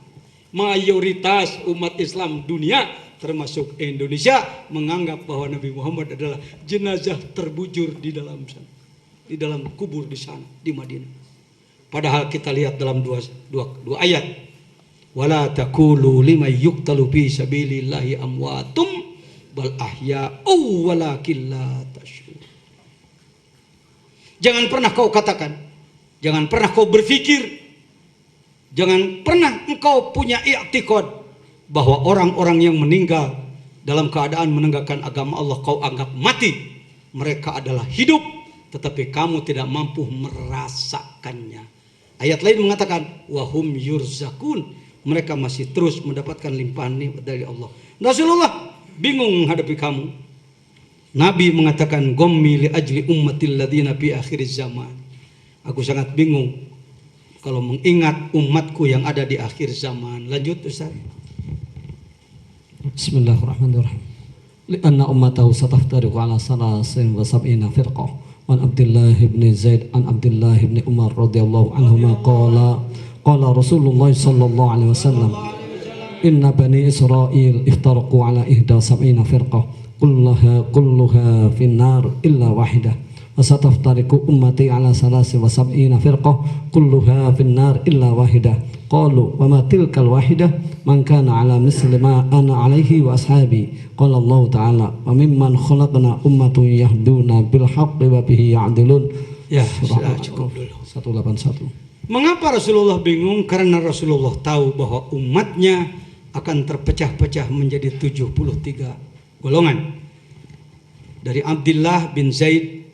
Mayoritas umat Islam dunia termasuk Indonesia menganggap bahwa Nabi Muhammad adalah jenazah terbujur di dalam sana, di dalam kubur di sana di Madinah. Padahal kita lihat dalam dua ayat, wala taqulu liman yuqtalu fi sabilillahi amwatum bal ahya'u walakin la tash'urun. Jangan pernah kau katakan, jangan pernah kau berpikir, jangan pernah engkau punya i'tiqad bahwa orang-orang yang meninggal dalam keadaan menegakkan agama Allah kau anggap mati. Mereka adalah hidup, tetapi kamu tidak mampu merasakannya. Ayat lain mengatakan wahum yurzakun, mereka masih terus mendapatkan limpahan nikmat dari Allah. Rasulullah bingung menghadapi kamu. Nabi mengatakan gommi li ajli ummatil ladina fi akhir zaman. Aku sangat bingung kalau mengingat umatku yang ada di akhir zaman. Lanjut Ustaz. Bismillahirrahmanirrahim. Lianna ummatahu sataftariqu ala salasin wa sab'ina firqah. An Abdullah ibn Zaid an Abdullah ibn Umar radhiyallahu anhuma qala Rasulullah sallallahu alaihi wasallam inna bani Israil iftaraqu ala ihda sab'ina firqah kulluha finnar illa wahidah wa sataftariqu ummati ala salasin wa sab'ina firqah kulluha finnar illa wahidah. Qalu wa ma tilkal wahidah man kana ala misli ma ana alaihi wa ashabi. Qala Allah ta'ala wa mimman khalaqna ummatun yahduna bil haqqi wa bihi ya'dilun. Ya, sudah cukup dulu. 181. Mengapa Rasulullah bingung? Karena Rasulullah tahu bahwa umatnya akan terpecah-pecah menjadi 73 golongan. Dari Abdullah bin Zaid,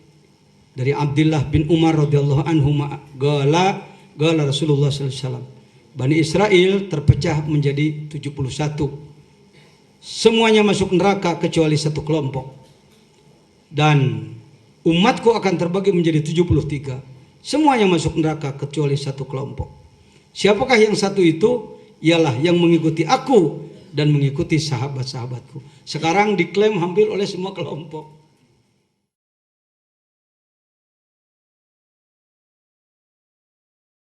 dari Abdullah bin Umar radhiyallahu anhuma qala Rasulullah sallallahu alaihi wasallam, Bani Israel terpecah menjadi 71. Semuanya masuk neraka kecuali satu kelompok. Dan umatku akan terbagi menjadi 73. Semuanya masuk neraka kecuali satu kelompok. Siapakah yang satu itu? Ialah yang mengikuti aku dan mengikuti sahabat-sahabatku. Sekarang diklaim hampir oleh semua kelompok.